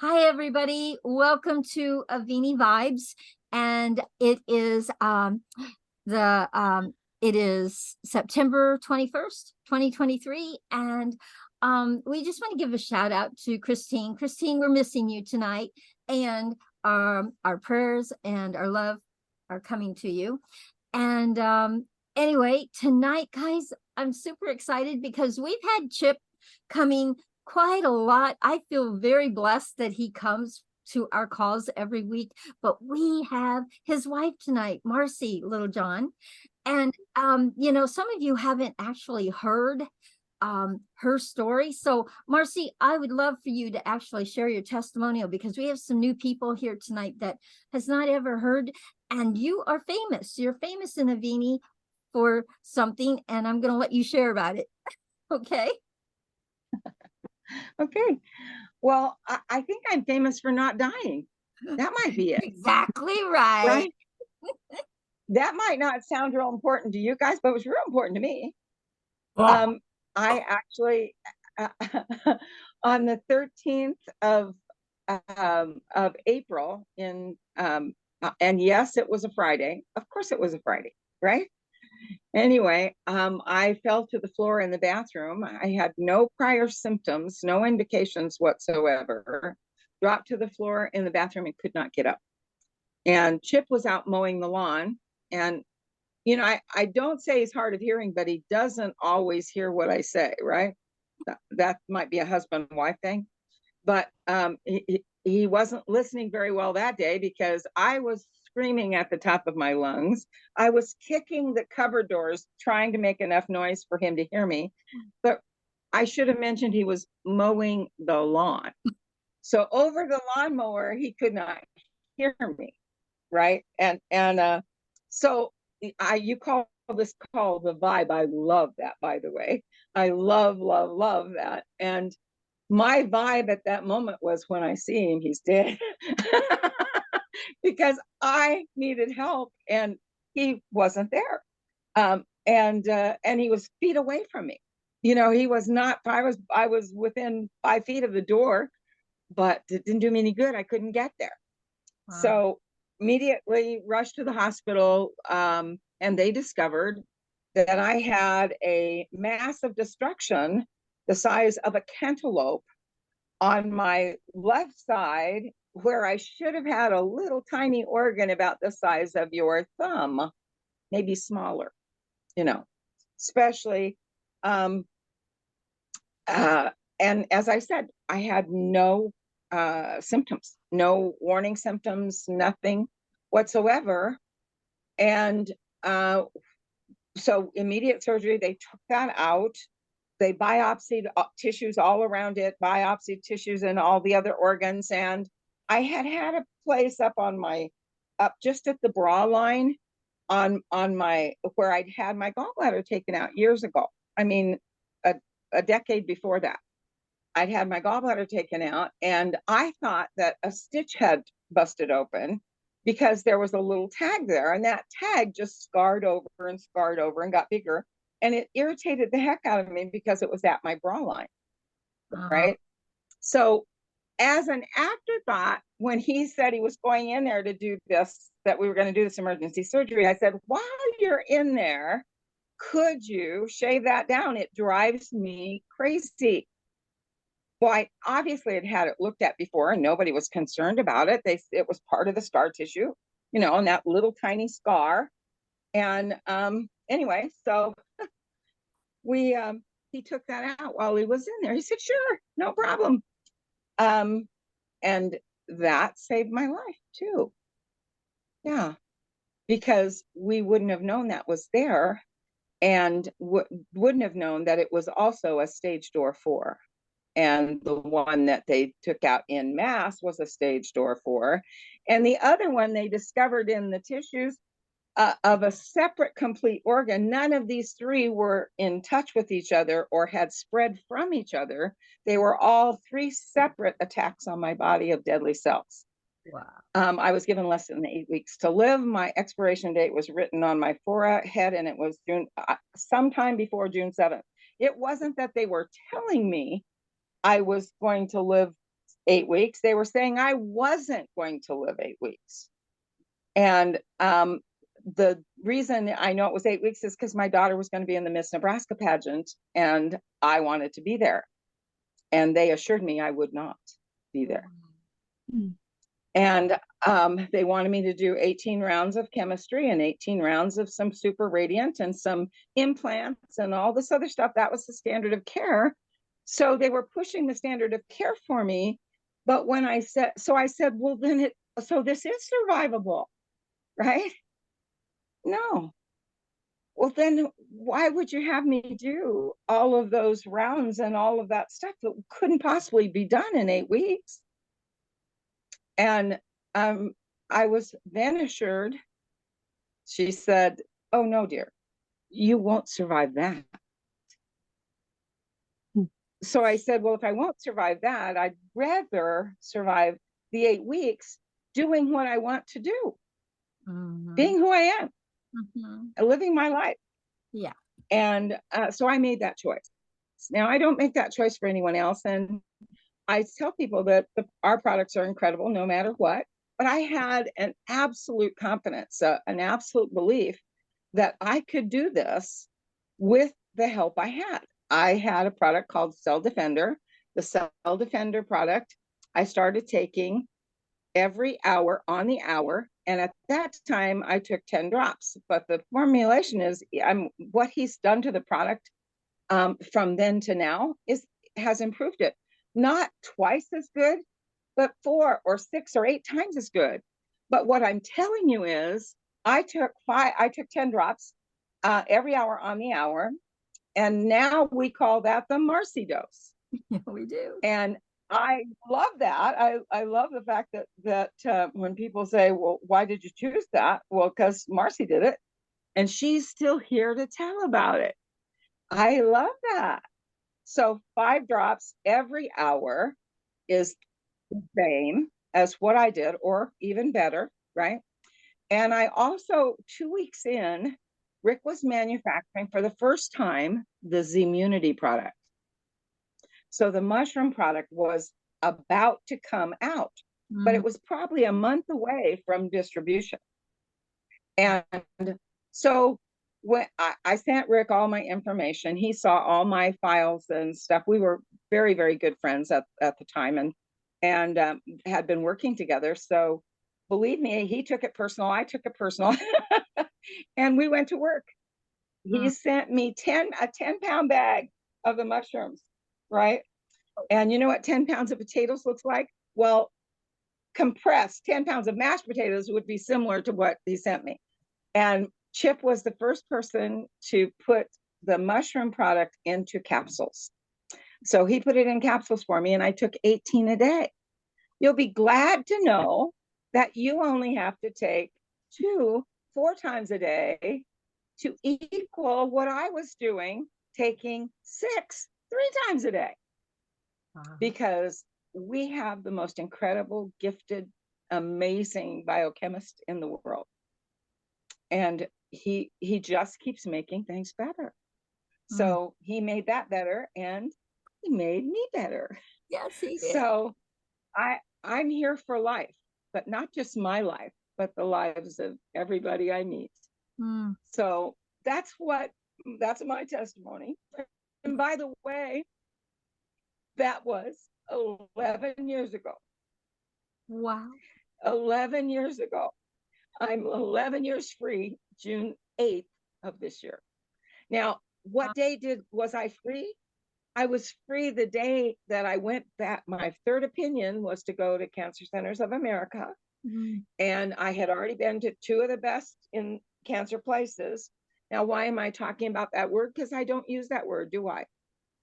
Hi, everybody. Welcome to Avini Vibes. And the it is September 21st, 2023. And we just want to give a shout out to Christine. Christine, we're missing you tonight. And our prayers and our love are coming to you. And anyway, tonight, guys, I'm super excited because we've had Chip coming quite a lot. I feel very blessed that he comes to our calls every week, but we have his wife tonight, Marcy Littlejohn. And some of you haven't actually heard her story. So Marcy, I would love for you to actually share your testimonial because we have some new people here tonight that has not ever heard, and you are famous. You're famous in Avini for something, and I'm going to let you share about it. Okay. Okay. Well, I think I'm famous for not dying. That might be it. Exactly right. Right? That might not sound real important to you guys, but it was real important to me. Wow. I actually, on the 13th of April and yes, it was a Friday. Of course it was a Friday, right? Anyway, I fell to the floor in the bathroom. I had no prior symptoms, no indications whatsoever. Dropped to the floor in the bathroom and could not get up. And Chip was out mowing the lawn. And, I don't say he's hard of hearing, but he doesn't always hear what I say, right? That might be a husband-wife thing. But he wasn't listening very well that day because I was screaming at the top of my lungs. I was kicking the cupboard doors, trying to make enough noise for him to hear me. But I should have mentioned he was mowing the lawn. So over the lawnmower, he could not hear me, right? So you call this call the vibe. I love that, by the way. I love, love, love that. And my vibe at that moment was when I see him, he's dead. Because I needed help and he wasn't there. And he was feet away from me. He was not, I was within 5 feet of the door, but it didn't do me any good. I couldn't get there. Wow. So immediately rushed to the hospital, and they discovered that I had a massive destruction the size of a cantaloupe on my left side, where I should have had a little tiny organ about the size of your thumb, maybe smaller, especially. Um, and as I said, I had no symptoms, no warning symptoms, nothing whatsoever. And so immediate surgery, they took that out. They biopsied tissues all around it, biopsied tissues and all the other organs. And I had a place up just at the bra line on where I'd had my gallbladder taken out years ago. I mean, a decade before that. I'd had my gallbladder taken out, and I thought that a stitch had busted open because there was a little tag there, and that tag just scarred over and got bigger, and it irritated the heck out of me because it was at my bra line, right? So as an afterthought, when he said he was going in there to do this, that we were going to do this emergency surgery, I said, while you're in there, could you shave that down? It drives me crazy. Well, I obviously had it looked at before and nobody was concerned about it. It was part of the scar tissue, and that little tiny scar. And anyway, so he took that out while he was in there. He said, sure, no problem. And that saved my life too. Yeah, because we wouldn't have known that was there, and wouldn't have known that it was also a stage door 4. And the one that they took out in mass was a stage door 4. And the other one they discovered in the tissues of a separate complete organ. None of these 3 were in touch with each other or had spread from each other. They were all 3 separate attacks on my body of deadly cells. Wow. I was given less than 8 weeks to live. My expiration date was written on my forehead, and it was sometime before June 7th. It wasn't that they were telling me I was going to live 8 weeks. They were saying I wasn't going to live 8 weeks. And the reason I know it was 8 weeks is because my daughter was going to be in the Miss Nebraska pageant and I wanted to be there. And they assured me I would not be there. Mm. And they wanted me to do 18 rounds of chemistry and 18 rounds of some super radiant and some implants and all this other stuff. That was the standard of care. So they were pushing the standard of care for me. But when I said, well, then so this is survivable, right? No. Well, then why would you have me do all of those rounds and all of that stuff that couldn't possibly be done in 8 weeks? And I was then assured, she said, oh, no, dear, you won't survive that. So I said, well, if I won't survive that, I'd rather survive the 8 weeks doing what I want to do, being who I am, living my life. Yeah. And so I made that choice. Now, I don't make that choice for anyone else. And I tell people that our products are incredible no matter what. But I had an absolute confidence, an absolute belief that I could do this with the help I had. I had a product called Cell Defender. The Cell Defender product I started taking every hour on the hour. And at that time, I took 10 drops. But the formulation is what he's done to the product from then to now has improved it. Not twice as good, but 4 or 6 or 8 times as good. But what I'm telling you is I took 10 drops every hour on the hour. And now we call that the Marcy dose. Yeah, we do. And I love that. I love the fact that when people say, well, why did you choose that? Well, because Marcy did it. And she's still here to tell about it. I love that. So 5 drops every hour is the same as what I did, or even better, right? And I also, 2 weeks in, Rick was manufacturing for the first time the Zimmunity product. So the mushroom product was about to come out, but it was probably a month away from distribution. And so when I sent Rick all my information, he saw all my files and stuff. We were very, very good friends at the time, and had been working together. So believe me, he took it personal. I took it personal, and we went to work. He sent me a 10-pound bag of the mushrooms, right? And you know what 10 pounds of potatoes looks like? Well, compressed 10 pounds of mashed potatoes would be similar to what he sent me. And Chip was the first person to put the mushroom product into capsules. So he put it in capsules for me, and I took 18 a day. You'll be glad to know that you only have to take 4 times a day to equal what I was doing, taking 3 times a day. Because we have the most incredible, gifted, amazing biochemist in the world. And he just keeps making things better. So he made that better, and he made me better. Yes, he did. So I'm here for life, but not just my life, but the lives of everybody I meet. So that's my testimony. And by the way, that was 11 years ago. Wow. 11 years ago. I'm 11 years free, June 8th of this year. Now, what day was I free? I was free the day that I went back. My third opinion was to go to Cancer Centers of America. And I had already been to 2 of the best in cancer places. Now, why am I talking about that word? Because I don't use that word, do I?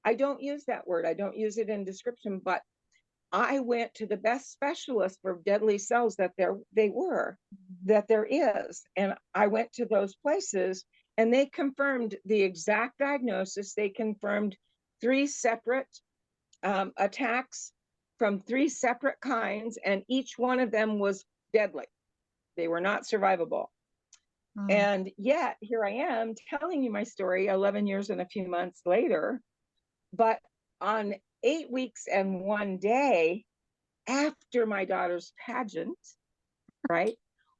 I don't use that word. I don't use it in description, but I went to the best specialists for deadly cells that there is. And I went to those places, and they confirmed the exact diagnosis. They confirmed 3 separate attacks from 3 separate kinds, and each one of them was deadly. They were not survivable. And yet here I am telling you my story 11 years and a few months later. But on 8 weeks and 1 day, after my daughter's pageant, right? Mm.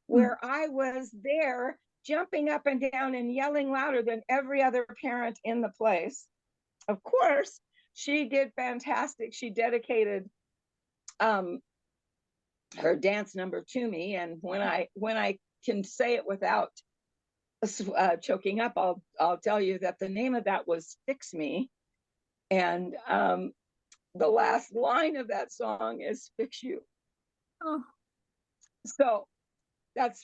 Where I was there jumping up and down and yelling louder than every other parent in the place. Of course, she did fantastic. She dedicated her dance number to me, and when I can say it without choking up, I'll tell you that the name of that was "Fix Me," and the last line of that song is "Fix You." Oh, So that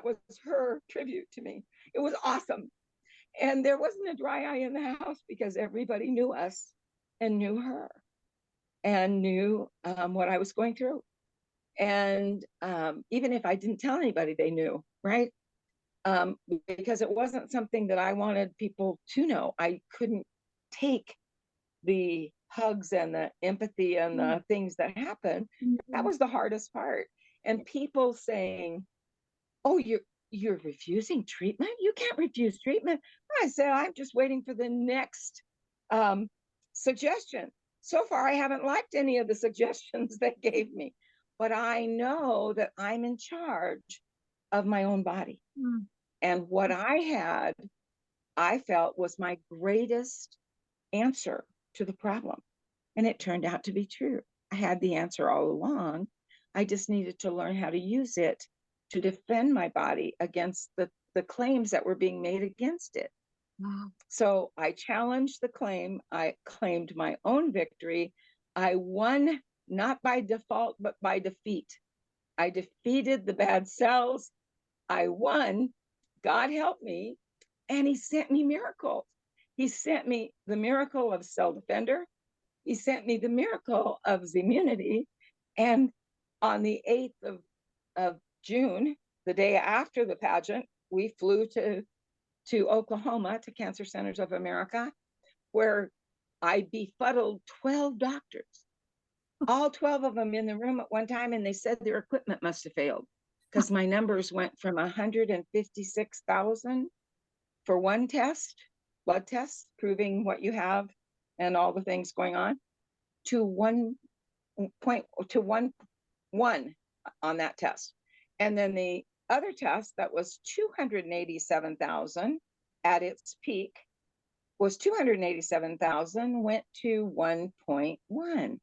was her tribute to me. It was awesome, and there wasn't a dry eye in the house because everybody knew us and knew her and knew what I was going through. And even if I didn't tell anybody, they knew, right? Because it wasn't something that I wanted people to know. I couldn't take the hugs and the empathy and the things that happened. That was the hardest part. And people saying, "Oh, you're refusing treatment? You can't refuse treatment." I said, "I'm just waiting for the next um, suggestion." So far, I haven't liked any of the suggestions they gave me, but I know that I'm in charge of my own body. mm. And what I felt was my greatest answer to the problem. And it turned out to be true. I had the answer all along. I just needed to learn how to use it to defend my body against the claims that were being made against it. Wow. So I challenged the claim. I claimed my own victory. I won not by default, but by defeat. I defeated the bad cells. I won. God helped me. And he sent me miracles. He sent me the miracle of Cell Defender. He sent me the miracle of immunity. And on the 8th of June, the day after the pageant, we flew to Oklahoma, to Cancer Centers of America, where I befuddled 12 doctors, all 12 of them in the room at one time, and they said their equipment must have failed because my numbers went from 156,000 for one test, blood test, proving what you have and all the things going on, to 1.1 on that test. And then the other test that was 287,000 at its peak was 287,000 went to 1.1.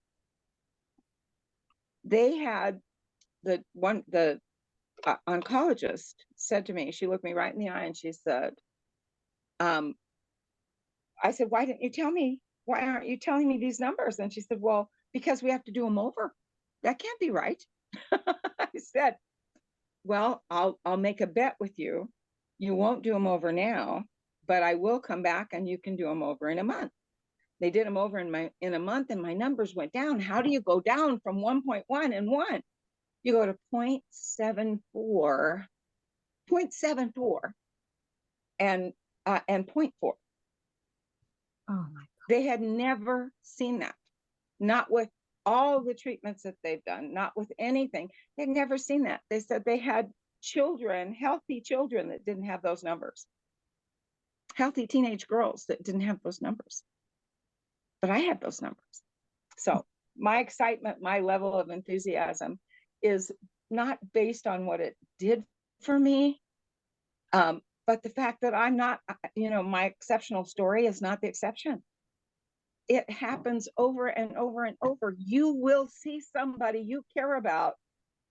They had the oncologist said to me, she looked me right in the eye and she said, I said, "Why didn't you tell me? Why aren't you telling me these numbers?" And she said, "Well, because we have to do them over. That can't be right." I said, "Well, I'll make a bet with you. You won't do them over now, but I will come back and you can do them over in a month." They did them over in a month, and my numbers went down. How do you go down from 1.1 and 1? You go to 0.74, 0.74 and 0.4. Oh my. They had never seen that, not with all the treatments that they've done, not with anything. They'd never seen that. They said they had children, healthy children, that didn't have those numbers, healthy teenage girls that didn't have those numbers. But I had those numbers. So my excitement, my level of enthusiasm is not based on what it did for me, but the fact that I'm not, my exceptional story is not the exception. It happens over and over and over. You will see somebody you care about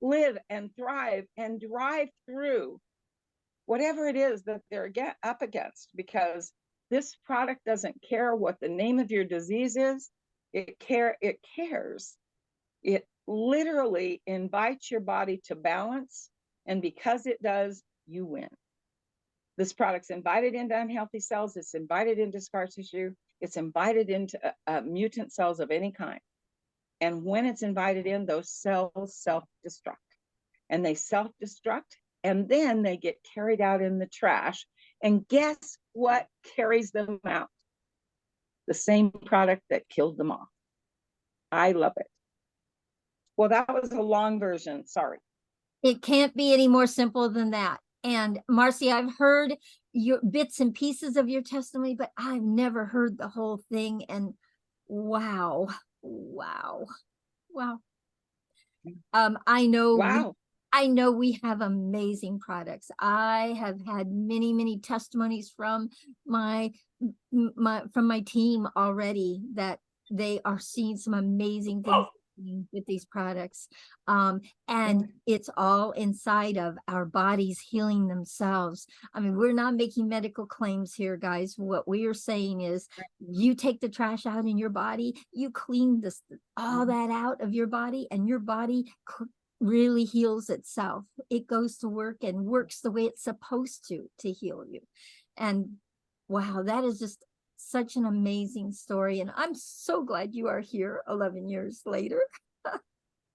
live and thrive and drive through whatever it is that they're up against, because this product doesn't care what the name of your disease is. It cares. It literally invites your body to balance, and because it does, you win. This product's invited into unhealthy cells. It's invited into scar tissue. It's invited into mutant cells of any kind. And when it's invited in, those cells self-destruct. And they self-destruct, and then they get carried out in the trash. And guess what carries them out? The same product that killed them off. I love it. Well, that was a long version. Sorry. It can't be any more simple than that. And Marcy, I've heard your bits and pieces of your testimony, but I've never heard the whole thing. And wow, wow, wow. I know Wow. we have amazing products. I have had many testimonies from my from my team already that they are seeing some amazing things with these products. And it's all inside of our bodies healing themselves. I mean, we're not making medical claims here, guys. What we are saying is you take the trash out in your body, you clean this all that out of your body, and your body really heals itself. It goes to work and works the way it's supposed to heal you. And wow, that is just such an amazing story. And I'm so glad you are here 11 years later.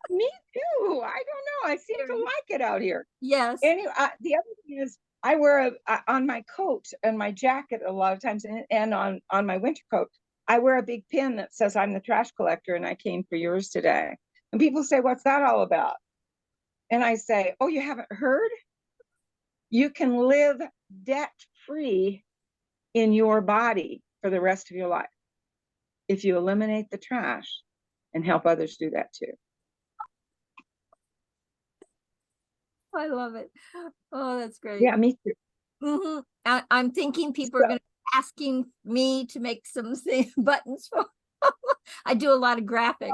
Me too. I don't know. I seem to like it out here. Yes. Anyway, the other thing is I wear on my coat and my jacket a lot of times, and on my winter coat, I wear a big pin that says I'm the trash collector and I came for yours today. And people say, "What's that all about?" And I say, "Oh, you haven't heard? You can live debt free in your body for the rest of your life if you eliminate the trash and help others do that too." I love it. Oh, that's great. Yeah, me too. I'm thinking people are So, going to be asking me to make some buttons for. I do a lot of graphics.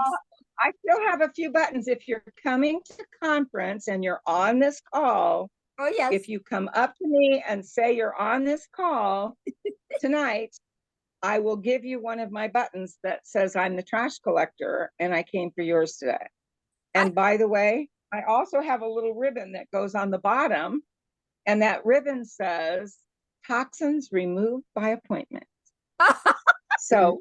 I still have a few buttons. If you're coming to conference and you're on this call, Oh, yes. if you come up to me and say you're on this call tonight, I will give you one of my buttons that says I'm the trash collector and I came for yours today. And by the way, I also have a little ribbon that goes on the bottom, and that ribbon says toxins removed by appointment. So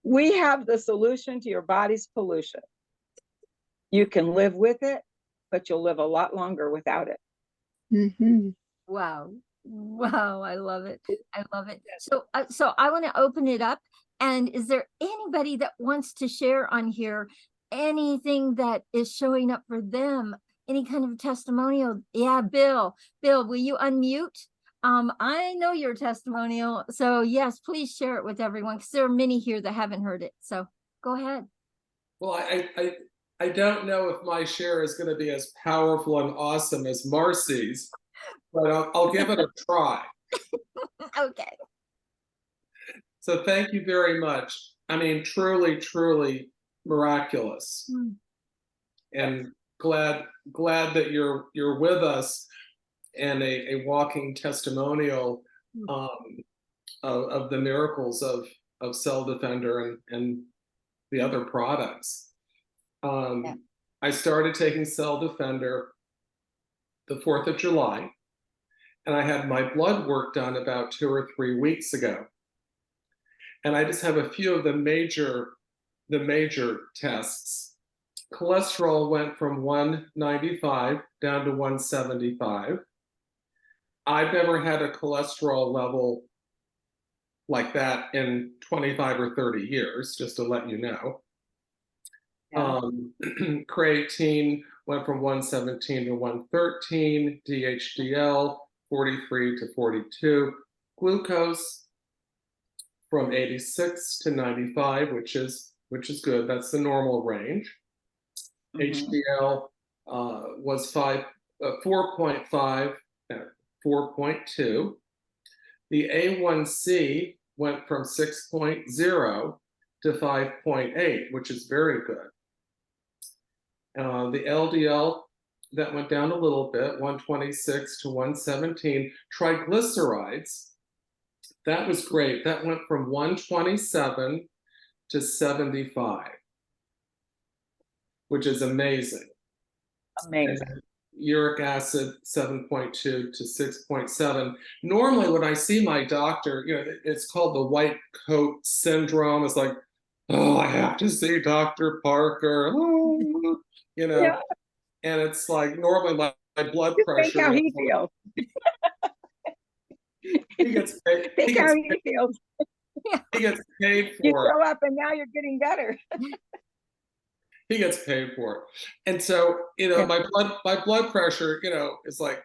we have the solution to your body's pollution. You can live with it, but you'll live a lot longer without it. Mm-hmm. Wow. Wow, I love it. I love it. So so I want to open it up. And is there anybody that wants to share on here anything that is showing up for them? Any kind of testimonial? Yeah, Bill. Bill, will you unmute? I know your testimonial. So yes, please share it with everyone because there are many here that haven't heard it. So go ahead. Well, I don't know if my share is going to be as powerful and awesome as Marcy's, but I'll give it a try. Okay. So thank you very much. I mean, truly miraculous, and glad that you're with us, and a walking testimonial of the miracles of Cell Defender and the other products. I started taking Cell Defender the 4th of July, and I had my blood work done about 2 or 3 weeks ago. And I just have a few of the major tests. Cholesterol went from 195 down to 175. I've never had a cholesterol level like that in 25 or 30 years, just to let you know. Yeah. Creatine went from 117 to 113, DHDL 43 to 42, glucose from 86 to 95, which is good. That's the normal range. HDL was 4.5, 4.2. The A1C went from 6.0 to 5.8, which is very good. The LDL, that went down a little bit, 126 to 117. Triglycerides, that was great. That went from 127 to 75, which is amazing. Amazing. And uric acid, 7.2 to 6.7. Normally, when I see my doctor, it's called the white coat syndrome. It's like, oh, I have to see Dr. Parker. Oh, Yeah. And it's like normally my blood Just pressure. think how he feels. He gets paid. Think how he feels. He gets paid for You it. show up and now you're getting better. He gets paid for it. And so, my blood pressure, is like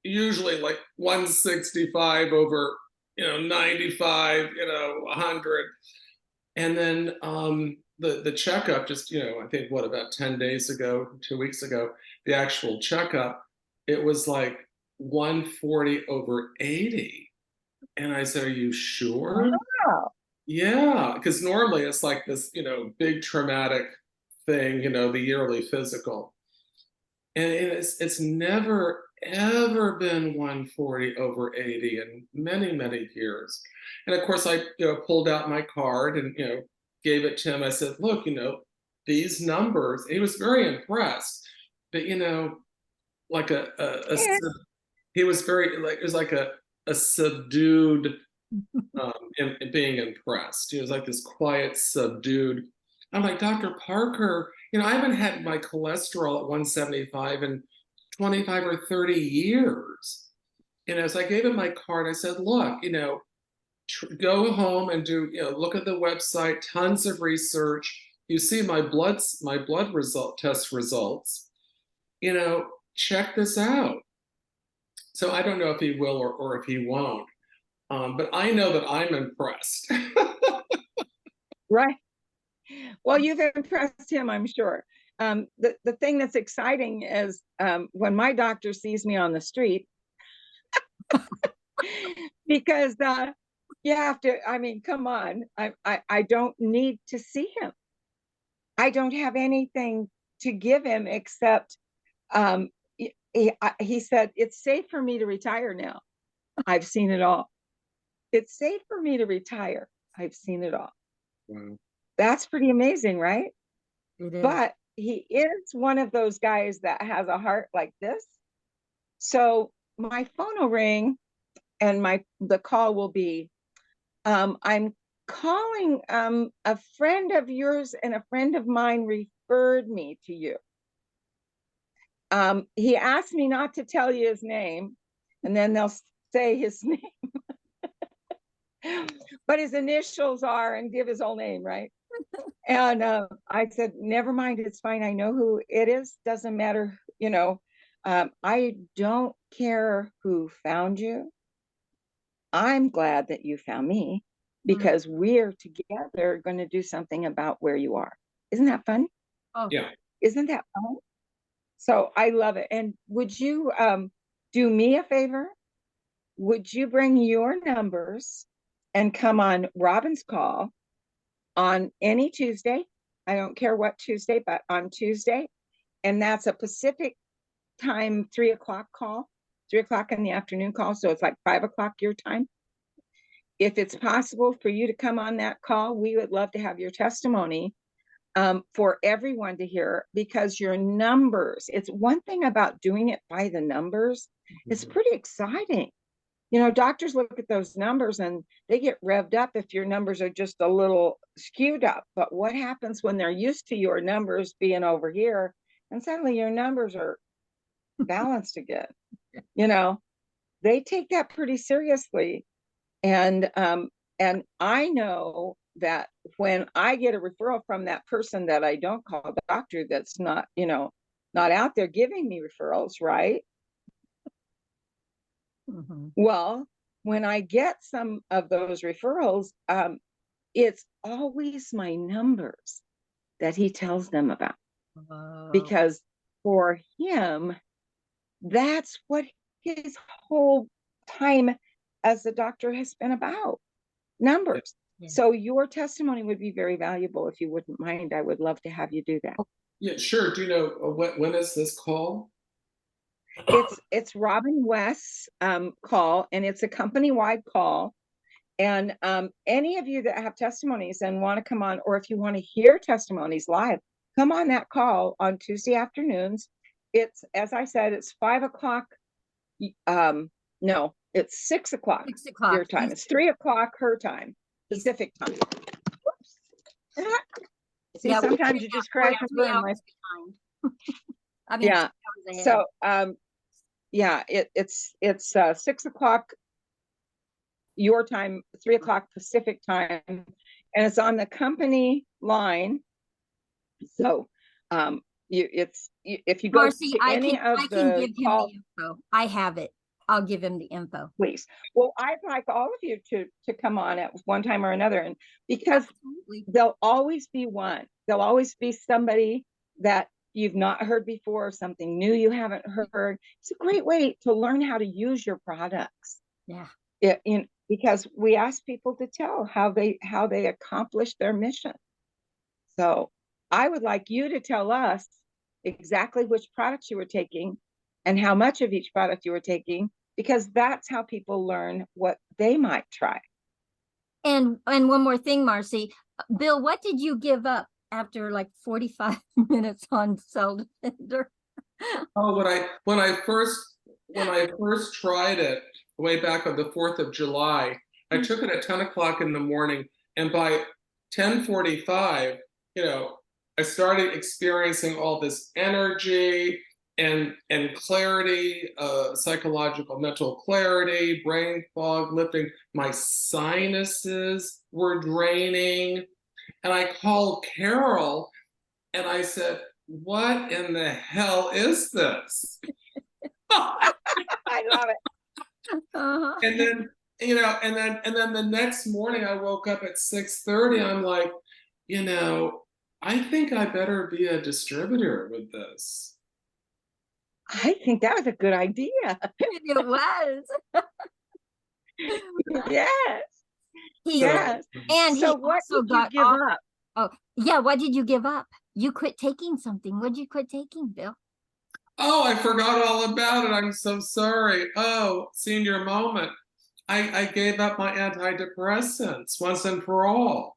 usually like 165 over, 95, 100. And then the checkup just, I think what, about 10 days ago, 2 weeks ago, the actual checkup, it was like 140/80. And I said, "Are you sure?" Wow. Yeah, because normally it's like this, big traumatic thing, the yearly physical. And it's never ever been 140/80 in many, many years. And of course I, pulled out my card and, gave it to him. I said, "Look, these numbers." He was very impressed. But, like Yeah. he was very, like, it was like a subdued, and being impressed. He was like this quiet, subdued. I'm like, "Dr. Parker, I haven't had my cholesterol at 175 in 25 or 30 years." And as I gave him my card, I said, "Look, go home and do, look at the website, tons of research. You see my blood test results, check this out." So I don't know if he will or if he won't. But I know that I'm impressed. Right. Well, you've impressed him, I'm sure. The thing that's exciting is when my doctor sees me on the street, because you have to, I mean, come on, I don't need to see him. I don't have anything to give him except he said, "It's safe for me to retire now. I've seen it all. It's safe for me to retire. I've seen it all." Wow. That's pretty amazing, right? It is. But he is one of those guys that has a heart like this. So my phone will ring and the call will be, "I'm calling, a friend of yours and a friend of mine referred me to you. He asked me not to tell you his name," and then they'll say his name, but his initials are, and give his whole name, right? And I said, "Never mind, it's fine. I know who it is. Doesn't matter. I don't care who found you. I'm glad that you found me because we're together going to do something about where you are." Isn't that fun? Oh, Yeah. Isn't that fun? So I love it. And would you do me a favor? Would you bring your numbers and come on Robin's call on any Tuesday? I don't care what Tuesday, but on Tuesday. And that's a Pacific time, 3 o'clock call, 3 o'clock in the afternoon call. So it's like 5 o'clock your time. If it's possible for you to come on that call, we would love to have your testimony for everyone to hear, because your numbers, it's one thing about doing it by the numbers. It's pretty exciting. Doctors look at those numbers and they get revved up if your numbers are just a little skewed up. But what happens when they're used to your numbers being over here and suddenly your numbers are balanced again? They take that pretty seriously. And I know that when I get a referral from that person that I don't call a doctor, that's not, not out there giving me referrals, right? Well, when I get some of those referrals, it's always my numbers that he tells them about, because for him, that's what his whole time as a doctor has been about, numbers. Yeah. So your testimony would be very valuable. If you wouldn't mind, I would love to have you do that. Yeah, sure. Do you know when is this call? It's Robin West's call, and it's a company-wide call. And any of you that have testimonies and want to come on, or if you want to hear testimonies live, come on that call on Tuesday afternoons. It's, as I said, it's 5 o'clock. No, it's 6 o'clock 6 o'clock. your time. It's 3 o'clock her time, Pacific time. Whoops. See, Yeah, sometimes you just crash and burn. I mean, Yeah. So yeah, it's 6 o'clock your time, 3 o'clock Pacific time, and it's on the company line. So if you go Marcy, to any of I can the give him call, the info. I have it. I'll give him the info. Please. Well, I'd like all of you to come on at one time or another, and because Absolutely. there'll always be one. There'll always be somebody that you've not heard before, something new you haven't heard. It's a great way to learn how to use your products. Yeah. Because we ask people to tell how they accomplish their mission. So I would like you to tell us exactly which products you were taking and how much of each product you were taking, because that's how people learn what they might try. And one more thing, Marcy. Bill, what did you give up after like 45 minutes on Cell Defender? Oh, when I first tried it way back on the 4th of July, I took it at 10 o'clock in the morning, and by 10:45, I started experiencing all this energy and clarity, psychological, mental clarity, brain fog lifting. My sinuses were draining, and I called Carol and I said, "What in the hell is this?" I love it. Uh-huh. And then, and then the next morning I woke up at 6:30. I'm like, I think I better be a distributor with this. I think that was a good idea. It was. Yes. He, Yes. and So he what also did you got give off. up? Oh, yeah. What did you give up? You quit taking something. What did you quit taking, Bill? Oh, I forgot all about it. I'm so sorry. Oh, senior moment. I gave up my antidepressants once and for all.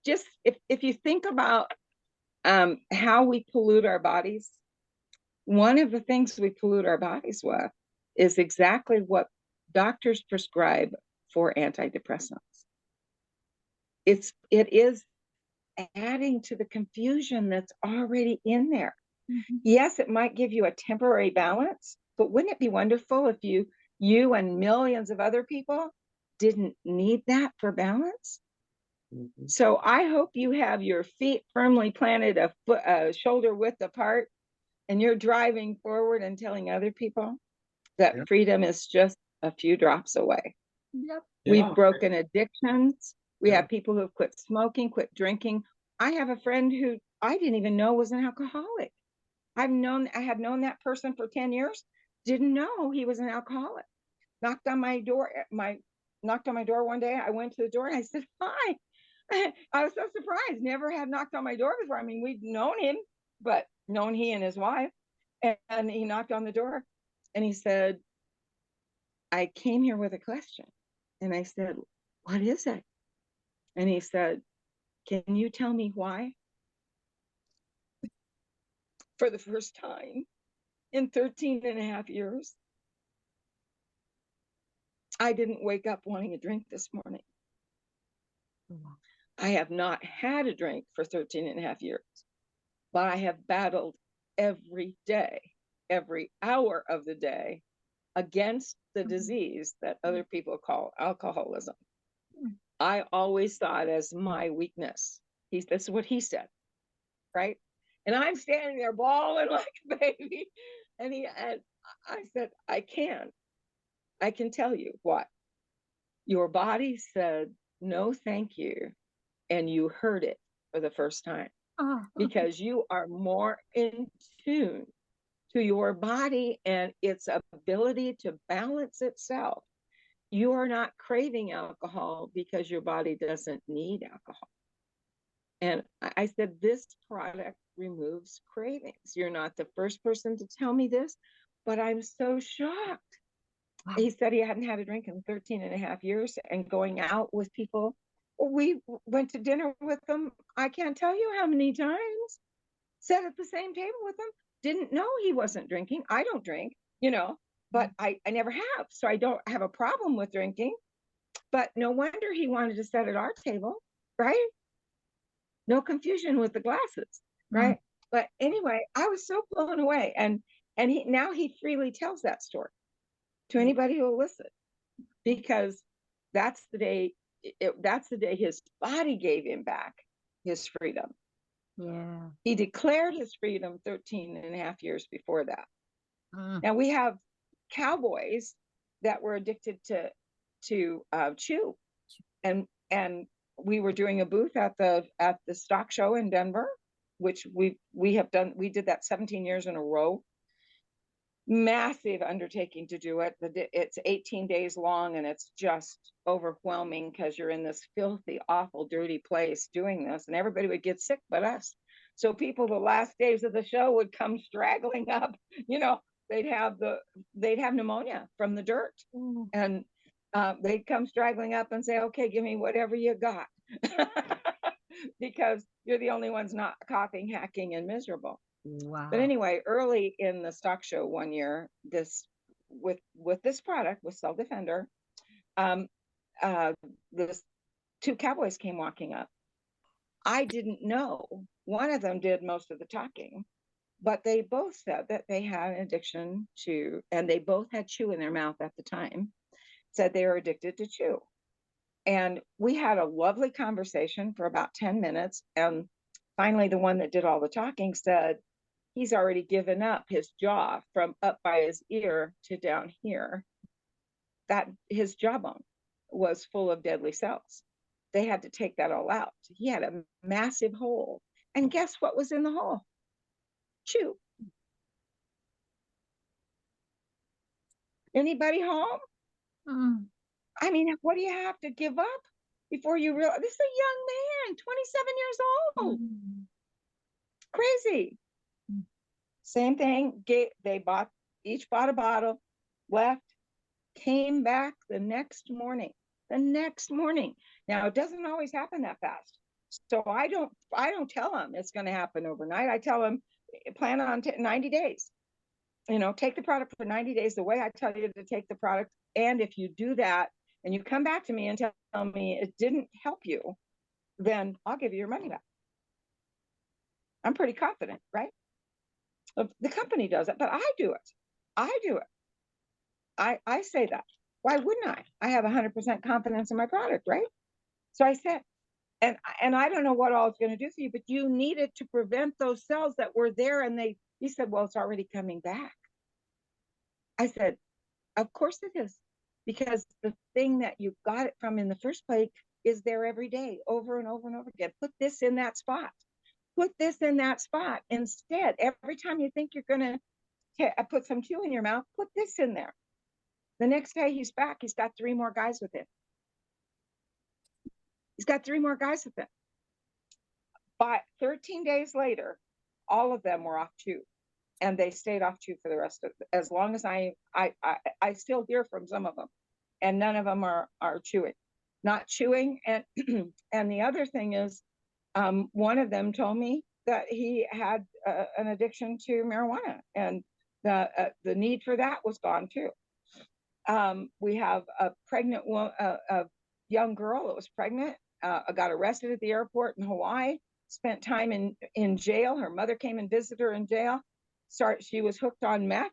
Just if you think about how we pollute our bodies, one of the things we pollute our bodies with is exactly what doctors prescribe for antidepressants. It is adding to the confusion that's already in there. Mm-hmm. Yes, it might give you a temporary balance, but wouldn't it be wonderful if you and millions of other people didn't need that for balance? Mm-hmm. So I hope you have your feet firmly planted a shoulder width apart, and you're driving forward and telling other people that freedom is just a few drops away. Yep. We've broken addictions. We Yeah. have people who have quit smoking, quit drinking. I have a friend who I didn't even know was an alcoholic. I had known that person for 10 years, didn't know he was an alcoholic. Knocked on my door one day. I went to the door and I said, "Hi." I was so surprised. Never had knocked on my door before. I mean, we'd known him, but known he and his wife. And he knocked on the door and he said, "I came here with a question." And I said, "What is it?" And he said, "Can you tell me why?" For the first time in 13 and a half years, I didn't wake up wanting a drink this morning. I have not had a drink for 13 and a half years, but I have battled every day, every hour of the day against the disease that other people call alcoholism. I always saw it as my weakness. This is what he said, right? And I'm standing there bawling like a baby. And I said, I can tell you what. Your body said, no, thank you. And you heard it for the first time because you are more in tune to your body and its ability to balance itself. You are not craving alcohol because your body doesn't need alcohol. And I said, this product removes cravings. You're not the first person to tell me this, but I'm so shocked. Wow. He said he hadn't had a drink in 13 and a half years, and going out with people. We went to dinner with them. I can't tell you how many times. Sat at the same table with him. Didn't know he wasn't drinking. I don't drink, but I never have. So I don't have a problem with drinking. But no wonder he wanted to sit at our table, right? No confusion with the glasses, right? But anyway, I was so blown away. And he freely tells that story to anybody who will listen, because that's the day his body gave him back his freedom. Yeah. He declared his freedom 13 and a half years before that. Mm. Now we have cowboys that were addicted to chew, and we were doing a booth at the stock show in Denver, which we have done. We did that 17 years in a row. Massive undertaking to do it. It's 18 days long, and it's just overwhelming because you're in this filthy, awful, dirty place doing this, and everybody would get sick but us. So people, the last days of the show, would come straggling up. You know, they'd have pneumonia from the dirt, Mm. and they'd come straggling up and say, "Okay, give me whatever you got," because you're the only ones not coughing, hacking, and miserable. Wow. But anyway, early in the stock show one year, with this product, with Cell Defender, um, the two cowboys came walking up. I didn't know. One of them did most of the talking, but they both said that they had an addiction to, and they both had chew in their mouth at the time, said they were addicted to chew. And we had a lovely conversation for about 10 minutes. And finally, the one that did all the talking said, he's already given up his jaw from up by his ear to down here. That his jawbone was full of deadly cells. They had to take that all out. He had a massive hole. And guess what was in the hole? Chew. Anybody home? Mm. I mean, what do you have to give up before you realize this is a young man, 27 years old? Mm. Crazy. Mm. Same thing. They each bought a bottle, left, came back the next morning. The next morning. Now it doesn't always happen that fast. So I don't tell them it's going to happen overnight. I tell them plan on 90 days. You know, take the product for 90 days the way I tell you to take the product. And if you do that and you come back to me and tell me it didn't help you, then I'll give you your money back. I'm pretty confident, right? The company does it, but I do it. I do it. I say that. Why wouldn't I? I have 100% confidence in my product, right? So I said, and I don't know what all it's going to do for you, but you needed to prevent those cells that were there. And he said, well, it's already coming back. I said, of course it is, because the thing that you got it from in the first place is there every day, over and over and over again. Put this in that spot. Put this in that spot. Instead, every time you think you're going to put some chew in your mouth, put this in there. The next day he's back. He's got 3 more guys with him. He's got 3 more guys with him. But 13 days later, all of them were off chew, and they stayed off chew for the rest of as long as I still hear from some of them, and none of them are chewing, not chewing. And and the other thing is, one of them told me that he had an addiction to marijuana, and the need for that was gone too. We have a pregnant woman, a young girl that was pregnant, got arrested at the airport in Hawaii, spent time in jail. Her mother came and visited her in jail. She was hooked on meth,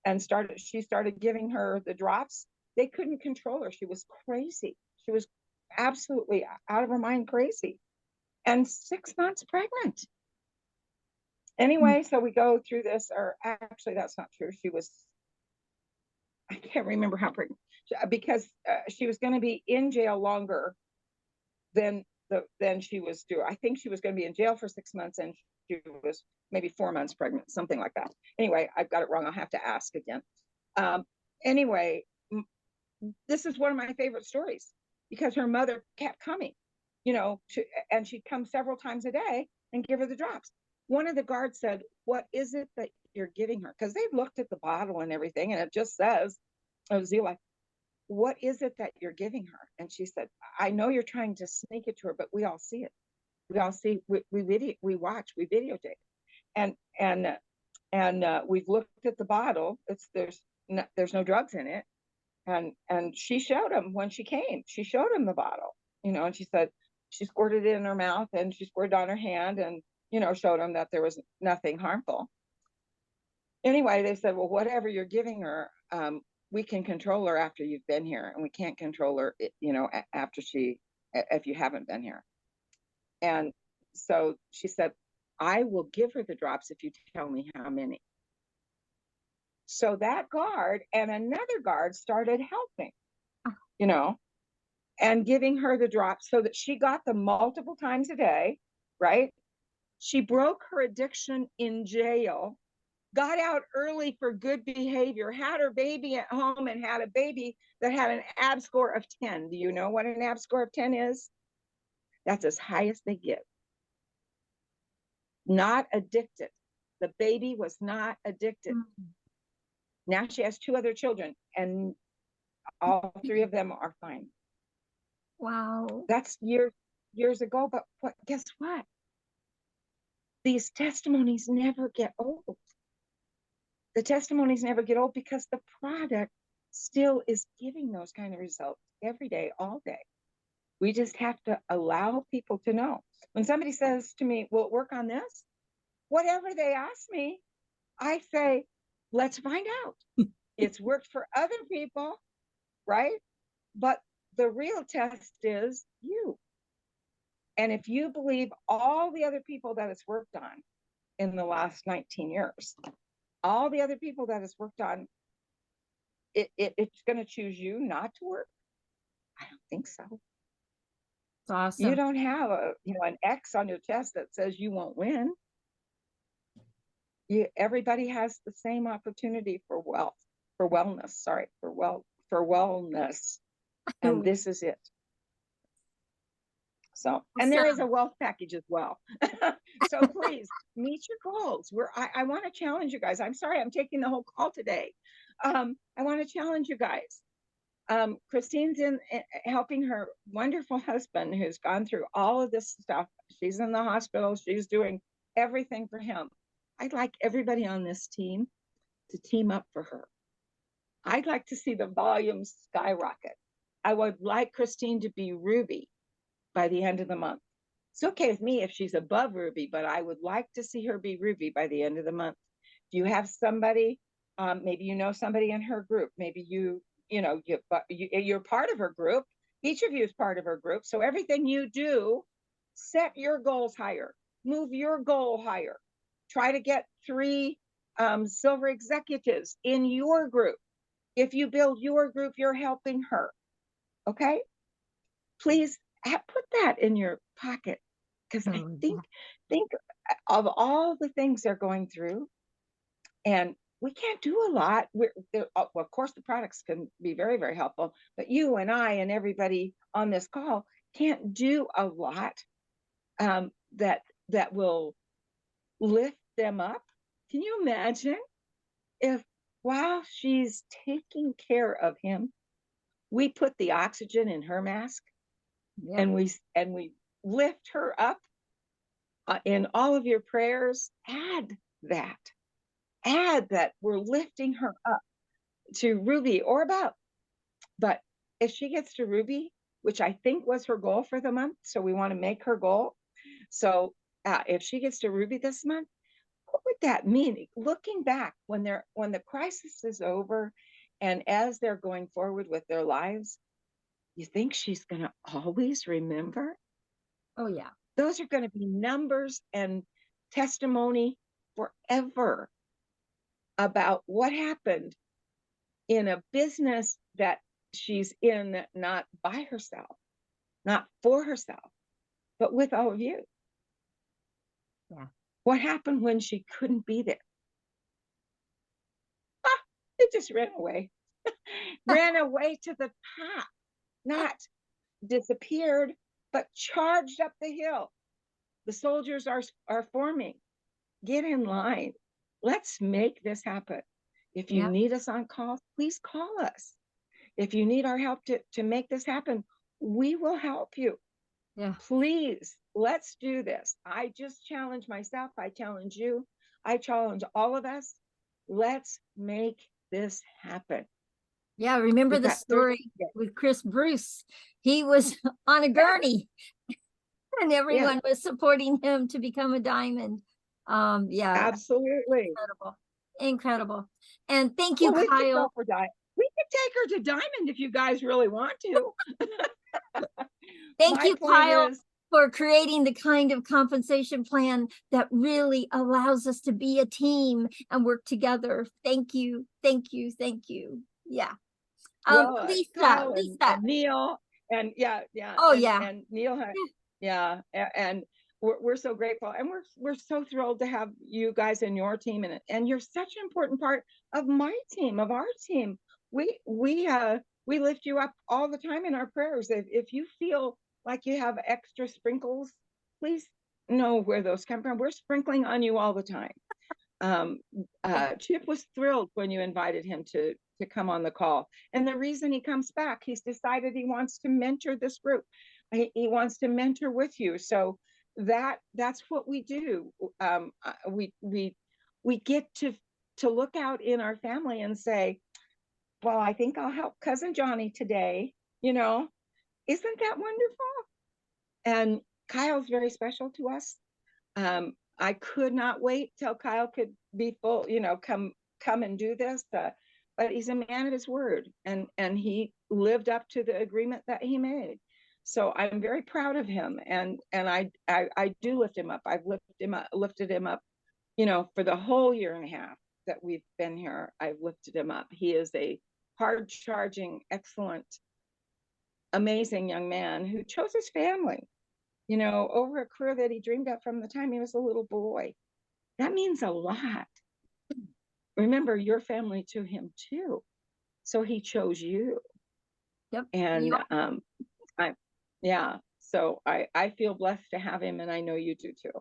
and she started giving her the drops. They couldn't control her. She was crazy. She was absolutely out of her mind crazy, and 6 months pregnant. Anyway, so we go through this, or actually that's not true. I can't remember how pregnant, because she was going to be in jail longer than she was due. I think she was going to be in jail for 6 months, and she was maybe 4 months pregnant, something like that. Anyway, I've got it wrong. I'll have to ask again. Anyway, this is one of my favorite stories, because her mother kept coming, and she'd come several times a day and give her the drops. One of the guards said, what is it that you're giving her? Because they've looked at the bottle and everything, and it just says, oh, Zila, what is it that you're giving her? And she said, I know you're trying to sneak it to her, but we all see it. We all see, we watch, we videotape. And we've looked at the bottle. There's no drugs in it. And she showed him when she came. She showed him the bottle, and she said she squirted it in her mouth, and she squirted on her hand, and showed him that there was nothing harmful. Anyway, they said, well, whatever you're giving her, we can control her after you've been here, and we can't control her, after if you haven't been here. And so she said, I will give her the drops if you tell me how many. So that guard and another guard started helping, you know, and giving her the drops so that she got them multiple times a day, right? She broke her addiction in jail, got out early for good behavior, had her baby at home, and had a baby that had an AB score of 10. Do you know what an AB score of 10 is? That's as high as they get. Not addicted. The baby was not addicted. Now she has 2 other children, and all 3 of them are fine. Wow. That's years ago, but guess what? These testimonies never get old. The testimonies never get old because the product still is giving those kind of results every day, all day. We just have to allow people to know. When somebody says to me, will it work on this? Whatever they ask me, I say, let's find out. It's worked for other people, right? But the real test is you. And if you believe all the other people that it's worked on in the last 19 years, all the other people that it's worked on, it's going to choose you not to work? I don't think so. It's awesome. You don't have an X on your chest that says you won't win. Everybody has the same opportunity for wellness. And this is it. So, and there is a wealth package as well. So please meet your goals. I want to challenge you guys. I'm sorry, I'm taking the whole call today. I want to challenge you guys. Christine's in helping her wonderful husband who's gone through all of this stuff. She's in the hospital. She's doing everything for him. I'd like everybody on this team to team up for her. I'd like to see the volume skyrocket. I would like Christine to be Ruby by the end of the month. It's okay with me if she's above Ruby, but I would like to see her be Ruby by the end of the month. Do you have somebody, maybe you know somebody in her group, maybe you're part of her group. Each of you is part of her group. So everything you do, set your goals higher, move your goal higher. Try to get 3 silver executives in your group. If you build your group, you're helping her. Okay? Please put that in your pocket, because I think of all the things they're going through, and we can't do a lot. Of course, the products can be very, very helpful, but you and I and everybody on this call can't do a lot that will lift them up. Can you imagine if while she's taking care of him, we put the oxygen in her mask? Yeah. And we lift her up in all of your prayers. Add that we're lifting her up to Ruby or above. But if she gets to Ruby, which I think was her goal for the month, so we want to make her goal. So if she gets to Ruby this month, what would that mean? Looking back when the crisis is over, and as they're going forward with their lives, you think she's going to always remember? Oh, yeah. Those are going to be numbers and testimony forever about what happened in a business that she's in, not by herself, not for herself, but with all of you. Yeah. What happened when she couldn't be there? It just ran away. Ran away to the top. Not disappeared, but charged up the hill. The soldiers are forming. Get in line. Let's make this happen. If you need us on call, please call us. If you need our help to make this happen, we will help you. Yeah. Please, let's do this. I just challenge myself. I challenge you. I challenge all of us. Let's make this happen. Yeah, remember the story with Chris Bruce? He was on a gurney and everyone was supporting him to become a diamond. Yeah, absolutely. Incredible. And thank you, Kyle. We could take her to diamond if you guys really want to. Thank you, Kyle. for creating the kind of compensation plan that really allows us to be a team and work together. Thank you, thank you, thank you. Yeah. Well, Kyle Lisa. and Neil, and yeah, Oh, yeah. and Neil had, yeah, and we're so grateful, and we're so thrilled to have you guys in your team, and you're such an important part of my team, of our team. We lift you up all the time in our prayers. If you feel like you have extra sprinkles, please know where those come from. We're sprinkling on you all the time. Chip was thrilled when you invited him to come on the call. And the reason he comes back, he's decided he wants to mentor this group. He wants to mentor with you. So that's what we do. We get to look out in our family and say, well, I think I'll help cousin Johnny today. You know, isn't that wonderful? And Kyle's very special to us. I could not wait till Kyle could be full, come and do this. But he's a man of his word, and he lived up to the agreement that he made. So I'm very proud of him, and I do lift him up. I've lifted him up, for the whole year and a half that we've been here. I've lifted him up. He is a hard-charging, excellent, amazing young man who chose his family, over a career that he dreamed of from the time he was a little boy. That means a lot. Remember, your family to him too. So he chose you. Yep. And so I feel blessed to have him, and I know you do too.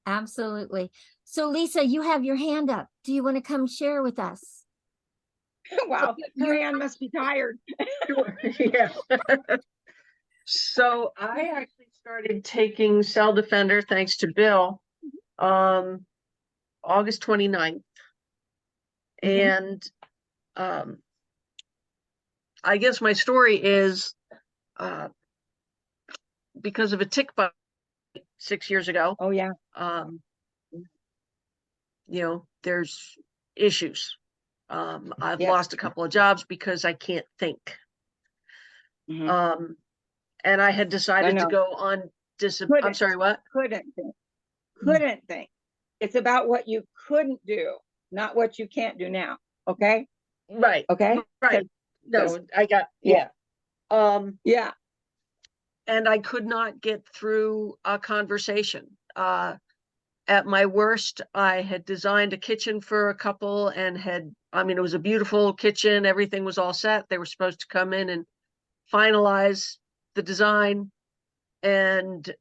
Absolutely. So Lisa, you have your hand up. Do you want to come share with us? Wow, her hand must be tired. Yeah. So I actually started taking Cell Defender, thanks to Bill, August 29th. And I guess my story is because of a tick bite 6 years ago. Oh, yeah. There's issues. I've lost a couple of jobs because I can't think. And I had decided to go on I'm sorry, what? Couldn't think. It's about what you couldn't do, not what you can't do now. Okay. Right. Okay. Right. No, I got, yeah. Yeah. And I could not get through a conversation. At my worst, I had designed a kitchen for a couple and it was a beautiful kitchen. Everything was all set. They were supposed to come in and finalize the design, and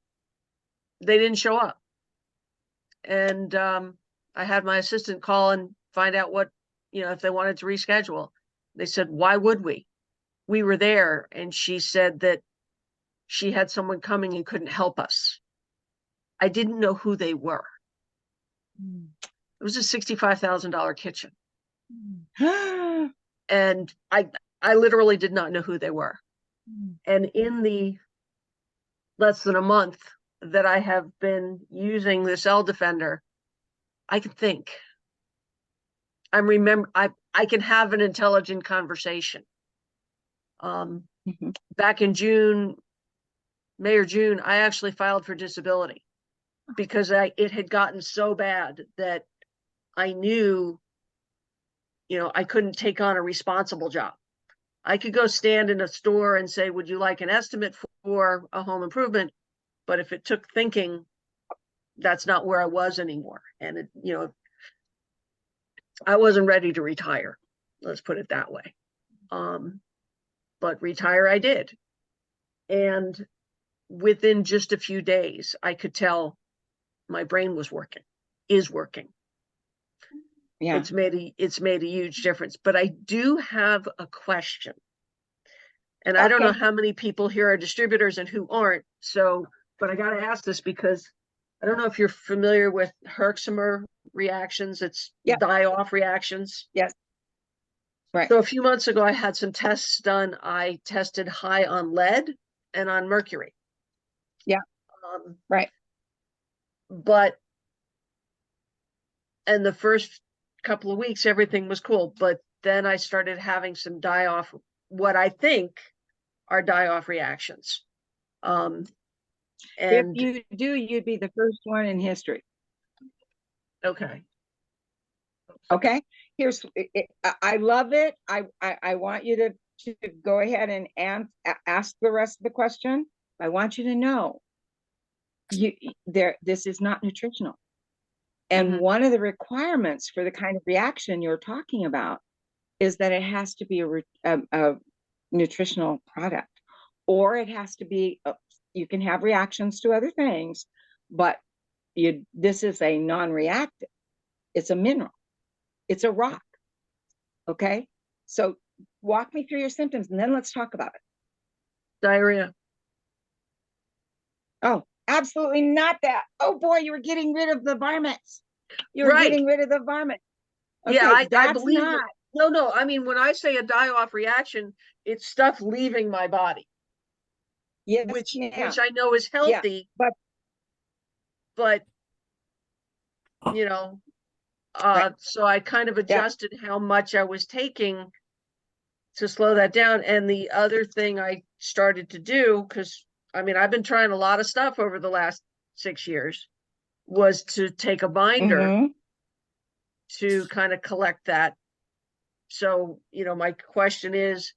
they didn't show up. And I had my assistant call and find out what, if they wanted to reschedule. They said, why would we? We were there. And she said that she had someone coming and couldn't help us. I didn't know who they were. It was a $65,000 kitchen. And I literally did not know who they were. And in the less than a month that I have been using the Cell Defender, I can think. I can have an intelligent conversation. Back in May or June, I actually filed for disability because it had gotten so bad that I knew, I couldn't take on a responsible job. I could go stand in a store and say, would you like an estimate for a home improvement? But if it took thinking, that's not where I was anymore. And I wasn't ready to retire. Let's put it that way. But retire I did. And within just a few days, I could tell my brain is working. Yeah. It's made a huge difference. But I do have a question. And I don't know how many people here are distributors and who aren't. But I got to ask this because I don't know if you're familiar with Herxheimer reactions. It's die-off reactions. Yes. Right. So a few months ago, I had some tests done. I tested high on lead and on mercury. Yeah. Right. And the first couple of weeks, everything was cool. But then I started having some die-off, what I think are die-off reactions. If And you do, you'd be the first one in history. okay, Okay. Here's, I love it. I want you to go ahead and ask the rest of the question. I want you to know this is not nutritional. And Mhm. one of the requirements for the kind of reaction you're talking about is that it has to be a nutritional product, or it has to be, you can have reactions to other things, but this is a non-reactive. It's a mineral. It's a rock. Okay. So walk me through your symptoms and then let's talk about it. Diarrhea. Oh, absolutely not that. Oh boy, you were getting rid of the varmints. You were Right. getting rid of the varmint. Yeah, Okay, I that's believe not. no, I mean, when I say a die-off reaction, it's stuff leaving my body, Yes, which ma'am. I know is Yeah, healthy, but but you know, right. so I kind of Yeah. adjusted how much I was taking to slow that down. And the other thing I started to do, because I mean, I've been trying a lot of stuff over the last 6 years, was to take a binder Mm-hmm. to kind of collect that. So, my question is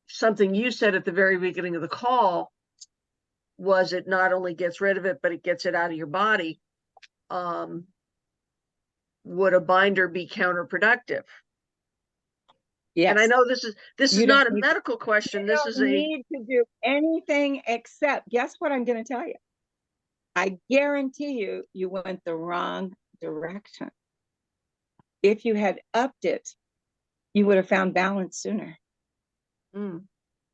something you said at the very beginning of the call was it not only gets rid of it, but it gets it out of your body. Would a binder be counterproductive? And I Yes. know this is You don't not a need to, medical question. you This don't is a need to do anything except, guess what I'm going to tell you? I guarantee you went the wrong direction. If you had upped it, you would have found balance sooner.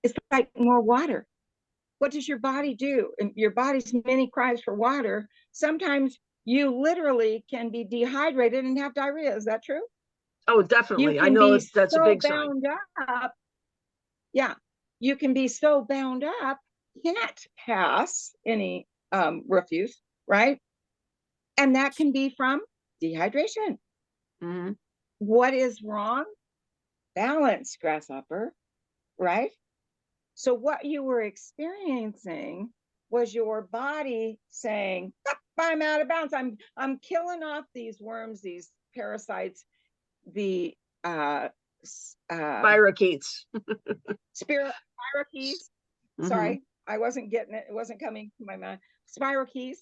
It's like more water. What does your body do? And your body's many cries for water. Sometimes you literally can be dehydrated and have diarrhea. Is that true? Oh, You definitely. I can know be that's a so big sign. bound up. Yeah, you can be so bound up, you can't pass any refuse, right? And that can be from dehydration. Mm-hmm. What is wrong? Balance, grasshopper, right? So what you were experiencing was your body saying, I'm out of bounds. I'm killing off these worms, these parasites, the Spirochetes. spirochetes. Mm-hmm. Sorry, I wasn't getting it. It wasn't coming to my mind. Spirochetes.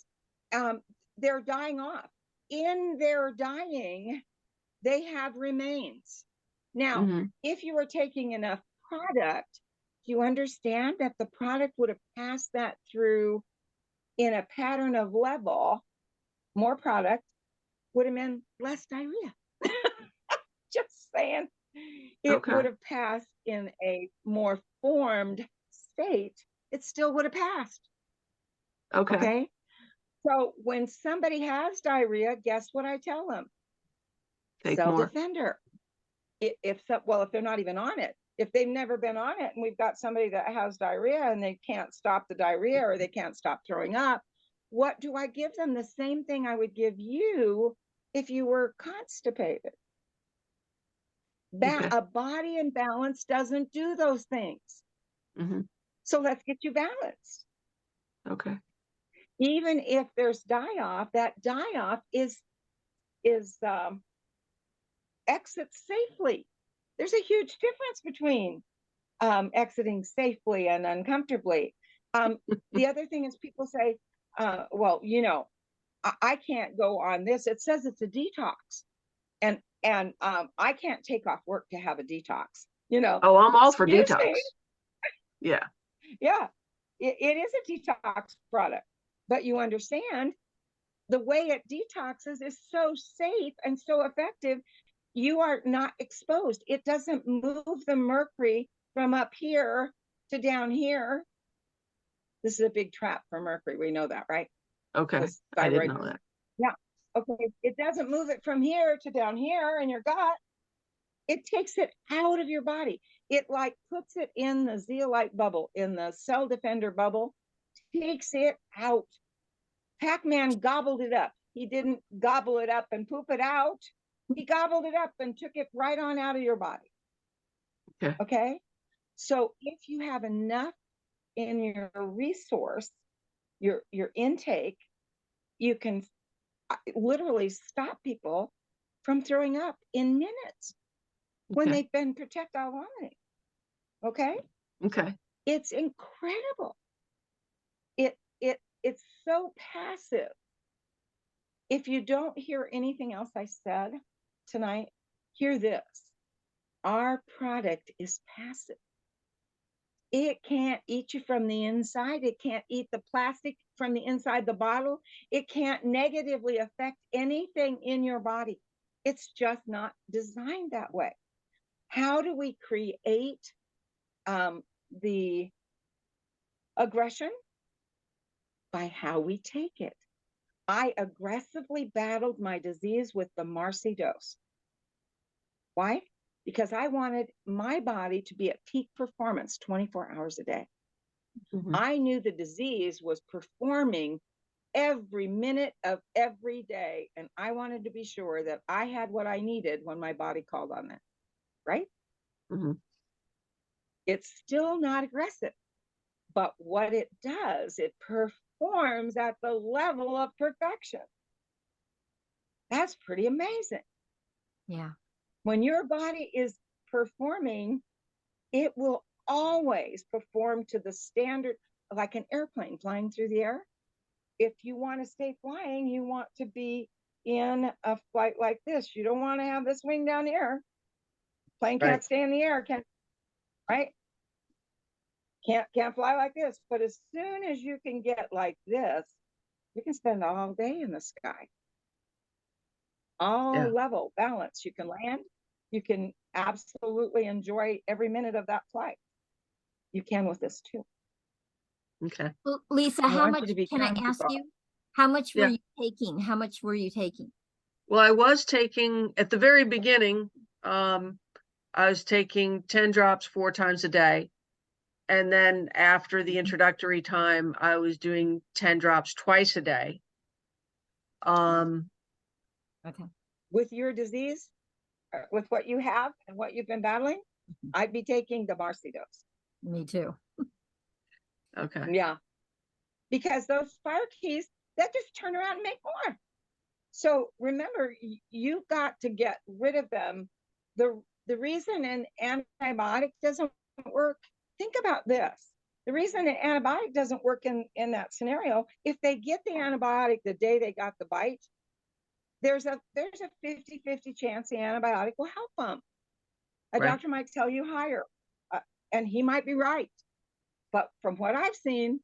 They're dying off. In their dying, they have remains. Now, Mm-hmm. if you were taking enough product, do you understand that the product would have passed that through in a pattern of level? More product would have been less diarrhea. Just saying. It Okay. would have passed in a more formed state. It still would have passed. Okay. Okay. So when somebody has diarrhea, guess what I tell them? Take Cell more. defender. If they're not even on it, if they've never been on it, and we've got somebody that has diarrhea and they can't stop the diarrhea or they can't stop throwing up, what do I give them? The same thing I would give you if you were constipated. Okay. A body in balance doesn't do those things. Mm-hmm. So let's get you balanced. Okay. Even if there's die-off, that die-off is exits safely. There's a huge difference between exiting safely and uncomfortably. The other thing is people say, well, I can't go on this. It says it's a detox. And I can't take off work to have a detox. Oh, I'm all for Excuse detox. me. Yeah. Yeah, it is a detox product. But you understand the way it detoxes is so safe and so effective. You are not exposed. It doesn't move the mercury from up here to down here. This is a big trap for mercury. We know that, right? Okay. I didn't know that. Yeah. Okay. It doesn't move it from here to down here in your gut. It takes it out of your body. It like puts it in the zeolite bubble, in the cell defender bubble, takes it out. Pac-Man gobbled it up. He didn't gobble it up and poop it out. He gobbled it up and took it right on out of your body. Okay. Okay. So if you have enough in your resource your intake, you can literally stop people from throwing up in minutes when Okay. they've been projectile vomiting. Okay, Okay. it's incredible. It's so passive. If you don't hear anything else I said tonight, hear this. Our product is passive. It can't eat you from the inside. It can't eat the plastic from the inside the bottle. It can't negatively affect anything in your body. It's just not designed that way. How do we create the aggression? By how we take it. I aggressively battled my disease with the Marcy dose. Why? Because I wanted my body to be at peak performance 24 hours a day. Mhm. I knew the disease was performing every minute of every day, and I wanted to be sure that I had what I needed when my body called on it, right? Mhm. It's still not aggressive, but what it does, it performs at the level of perfection. That's pretty amazing. Yeah. When your body is performing, it will always perform to the standard, like an airplane flying through the air. If you want to stay flying, you want to be in a flight like this. You don't want to have this wing down the air. Plane Right. can't stay in the air, can't, right? Can't fly like this. But as soon as you can get like this, you can spend all day in the sky. All Yeah. level balance. You can land. You can absolutely enjoy every minute of that flight. You can with this too. Okay. Well, Lisa, I how want much, you to be can I kind to ask God. you? How much were Yeah. you taking? How much were you taking? Well, I was taking at the very beginning, I was taking 10 drops 4 times a day. And then after the introductory time, I was doing 10 drops twice a day. Okay. With your disease, with what you have and what you've been battling, I'd be taking the Marcy dose. Me too. Okay. Yeah. Because those fire keys, that just turn around and make more. So remember, you've got to get rid of them. The reason an antibiotic doesn't work, think about this. The reason an antibiotic doesn't work in that scenario, if they get the antibiotic the day they got the bite, there's a 50-50 chance the antibiotic will help them. A Right. doctor might tell you higher, and he might be right. But from what I've seen,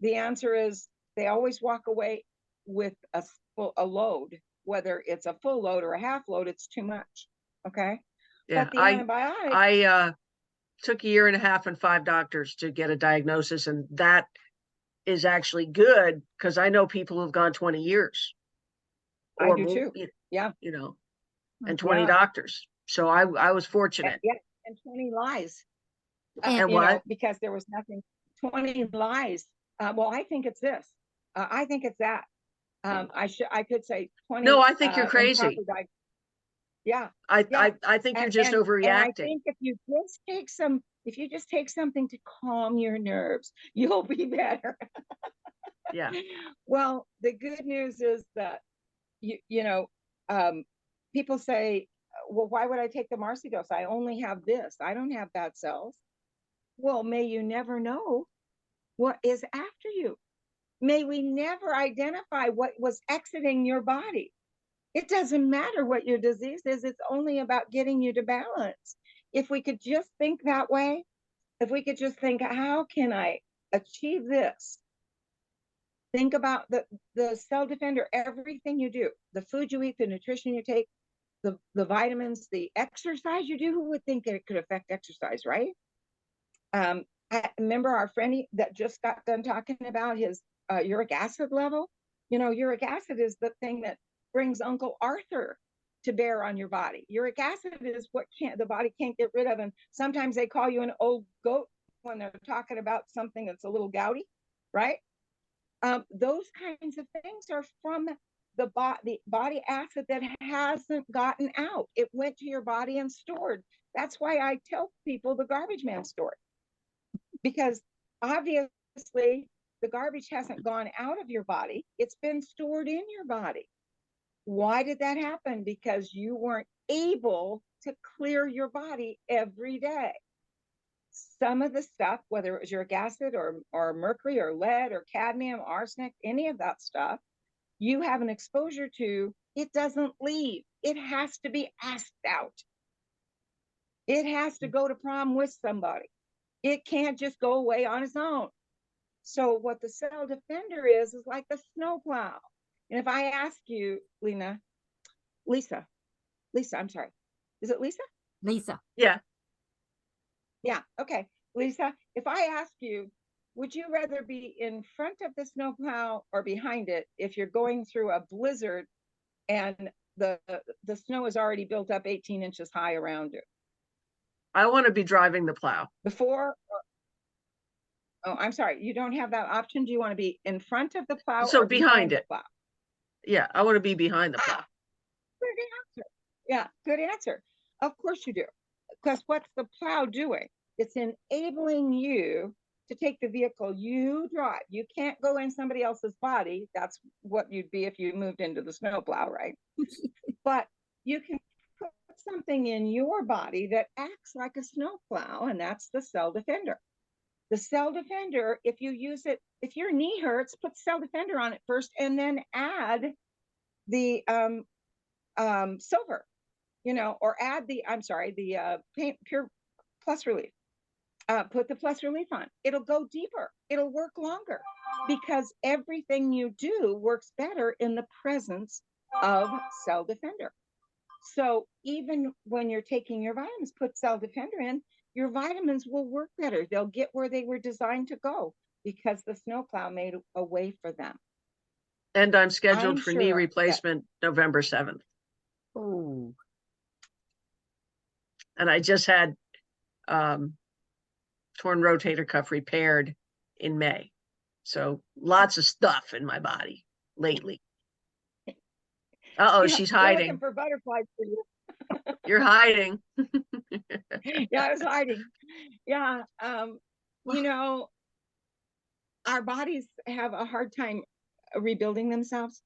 the answer is they always walk away with a load, whether it's a full load or a half load, it's too much. Okay. Yeah. But the antibiotic, I took a year and a half and 5 doctors to get a diagnosis, and that is actually good because I know people who've gone 20 years I or do more, too. Yeah. you know, and 20 Yeah. doctors. So I was fortunate. Yeah. And 20 lies. And And You know, what? because there was nothing, 20 lies. Well, I think it's this. I think it's that. I could say 20 No, I think you're crazy. improper diagnosis. Yeah. I Yeah. think you're just And I overreacting. think if you just take something to calm your nerves, you'll be better. Yeah. Well, the good news is that you know, people say, well, why would I take the Marcy dose? I only have this. I don't have bad cells. Well, may you never know what is after you. May we never identify what was exiting your body. It doesn't matter what your disease is. It's only about getting you to balance. If we could just think that way, if we could just think, how can I achieve this? Think about the cell defender, everything you do, the food you eat, the nutrition you take, the vitamins, the exercise you do. Who would think it could affect exercise, right? I remember our friend that just got done talking about his uric acid level. You know, uric acid is the thing that brings Uncle Arthur to bear on your body. Uric acid is what the body can't get rid of. And sometimes they call you an old goat when they're talking about something that's a little gouty, right? Those kinds of things are from the body acid that hasn't gotten out. It went to your body and stored. That's why I tell people the garbage man story. Because obviously the garbage hasn't gone out of your body. It's been stored in your body. Why did that happen? Because you weren't able to clear your body every day. Some of the stuff, whether it was uric acid or mercury or lead or cadmium, arsenic, any of that stuff, you have an exposure to, it doesn't leave. It has to be asked out. It has to go to prom with somebody. It can't just go away on its own. So what the cell defender is like the snowplow. And if I ask you, Lisa, I'm sorry. Is it Lisa? Lisa. Yeah. Yeah. Okay. Lisa, if I ask you, would you rather be in front of the snowplow or behind it if you're going through a blizzard and the snow is already built up 18 inches high around you? I want to be driving the plow. Before, oh, I'm sorry, you don't have that option. Do you want to be in front of the plow So or behind behind the it. plow? Yeah, I want to be behind the plow. Good answer. Yeah, good answer. Of course you do. Because what's the plow doing? It's enabling you to take the vehicle you drive. You can't go in somebody else's body. That's what you'd be if you moved into the snowplow, right? But you can put something in your body that acts like a snowplow, and that's the cell defender. The cell defender, if you use it, if your knee hurts, put cell defender on it first and then add the silver, or add the paint pure plus relief. Put the plus relief on. It'll go deeper. It'll work longer because everything you do works better in the presence of cell defender. So even when you're taking your vitamins, put cell defender in, your vitamins will work better. They'll get where they were designed to go because the snowplow made a way for them. And I'm scheduled I'm for knee sure replacement November 7th. Oh, And I just had torn rotator cuff repaired in May. So lots of stuff in my body lately. Uh-oh, Yeah, she's we're looking hiding. for butterflies for you. You're hiding. Yeah, I was hiding. Yeah. Our bodies have a hard time rebuilding themselves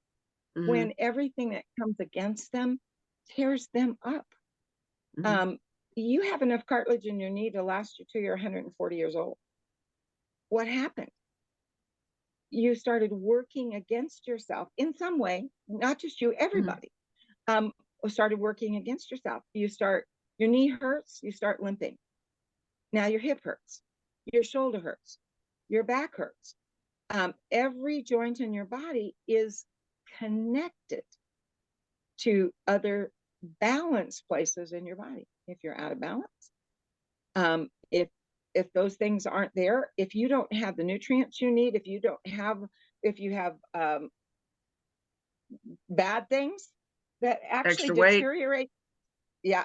Mhm, when everything that comes against them tears them up. mhm. You have enough cartilage in your knee to last you till you're 140 years old. What happened? You started working against yourself in some way, not just you, everybody. Started working against yourself. Your knee hurts, you start limping. Now your hip hurts, your shoulder hurts, your back hurts. Every joint in your body is connected to other balance places in your body. If you're out of balance, if those things aren't there, if you don't have the nutrients you need, if you have bad things that actually Extra weight. deteriorate,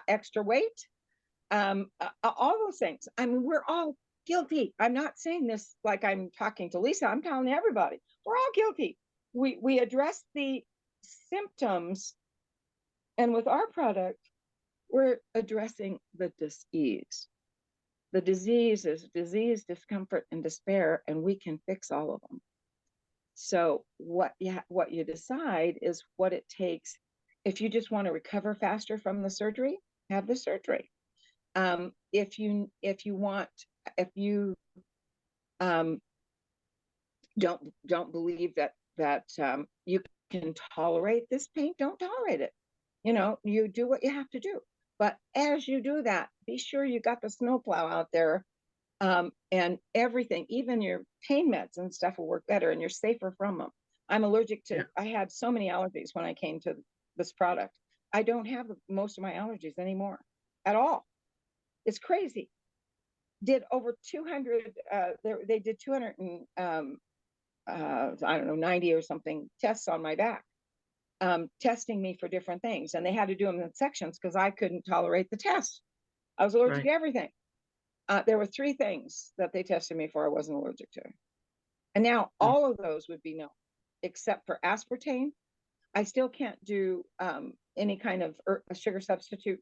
extra weight, all those things. I mean, we're all guilty. I'm not saying this like I'm talking to Lisa. I'm telling everybody, we're all guilty. We address the symptoms, and with our product, we're addressing the disease. The disease is disease, discomfort, and despair, and we can fix all of them. So what you decide is what it takes. If you just want to recover faster from the surgery, have the surgery. If you don't believe that you can tolerate this pain, don't tolerate it. You do what you have to do. But as you do that, be sure you got the snowplow out there, and everything, even your pain meds and stuff will work better, and you're safer from them. I'm allergic to. Yeah. I had so many allergies when I came to this product. I don't have most of my allergies anymore at all. It's crazy. Did over 200. They did 200 and I don't know, 90 or something tests on my back, testing me for different things, and they had to do them in sections because I couldn't tolerate the test. I was allergic Right. to everything. There were 3 things that they tested me for I wasn't allergic to, and now all of those would be no, except for aspartame. I still can't do any kind of a sugar substitute.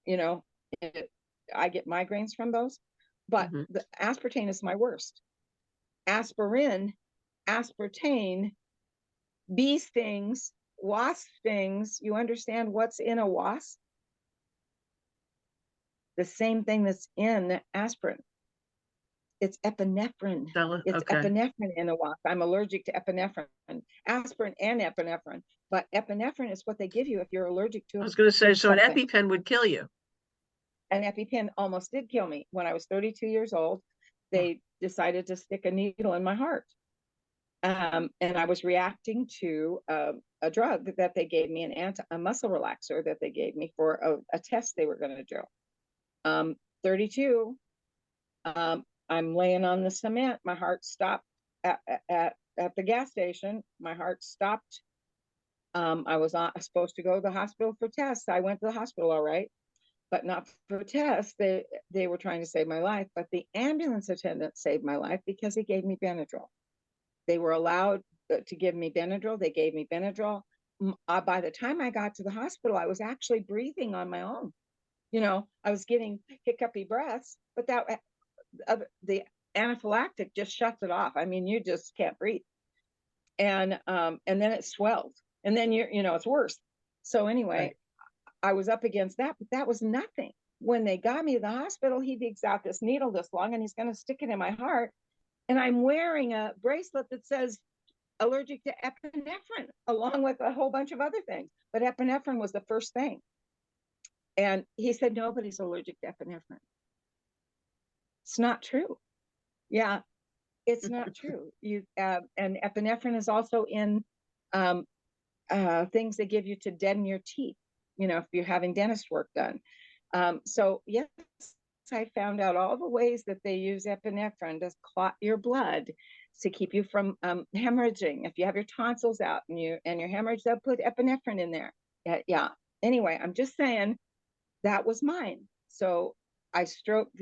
I get migraines from those, but Mhm. the aspartame is my worst. Aspirin aspartame, bee stings, wasp stings. You understand what's in a wasp? The same thing that's in aspirin. It's epinephrine. It's Okay. epinephrine in a wasp. I'm allergic to epinephrine, aspirin and epinephrine. But epinephrine is what they give you if you're allergic to I was going to say, so an something. EpiPen would kill you. An EpiPen almost did kill me. When I was 32 years old, they decided to stick a needle in my heart. And I was reacting to a drug that they gave me, a muscle relaxer that they gave me for a test they were going to do. 32, I'm laying on the cement. My heart stopped at the gas station. My heart stopped. I was supposed to go to the hospital for tests. I went to the hospital, all right, but not for tests. They were trying to save my life, but the ambulance attendant saved my life because he gave me Benadryl. They were allowed to give me Benadryl. They gave me Benadryl. By the time I got to the hospital, I was actually breathing on my own. You know, I was getting hiccupy breaths, but the anaphylactic just shuts it off. I mean, you just can't breathe. And then it swelled. And then it's worse. So anyway, Right. I was up against that, but that was nothing. When they got me to the hospital, he digs out this needle this long and he's going to stick it in my heart. And I'm wearing a bracelet that says allergic to epinephrine, along with a whole bunch of other things. But epinephrine was the first thing. And he said, nobody's allergic to epinephrine. It's not true. Yeah, it's not true. And epinephrine is also in things they give you to deaden your teeth, if you're having dentist work done. So yes, I found out all the ways that they use epinephrine to clot your blood to keep you from hemorrhaging. If you have your tonsils out and your hemorrhage, they'll put epinephrine in there. Yeah. Anyway, I'm just saying that was mine. So I stroked.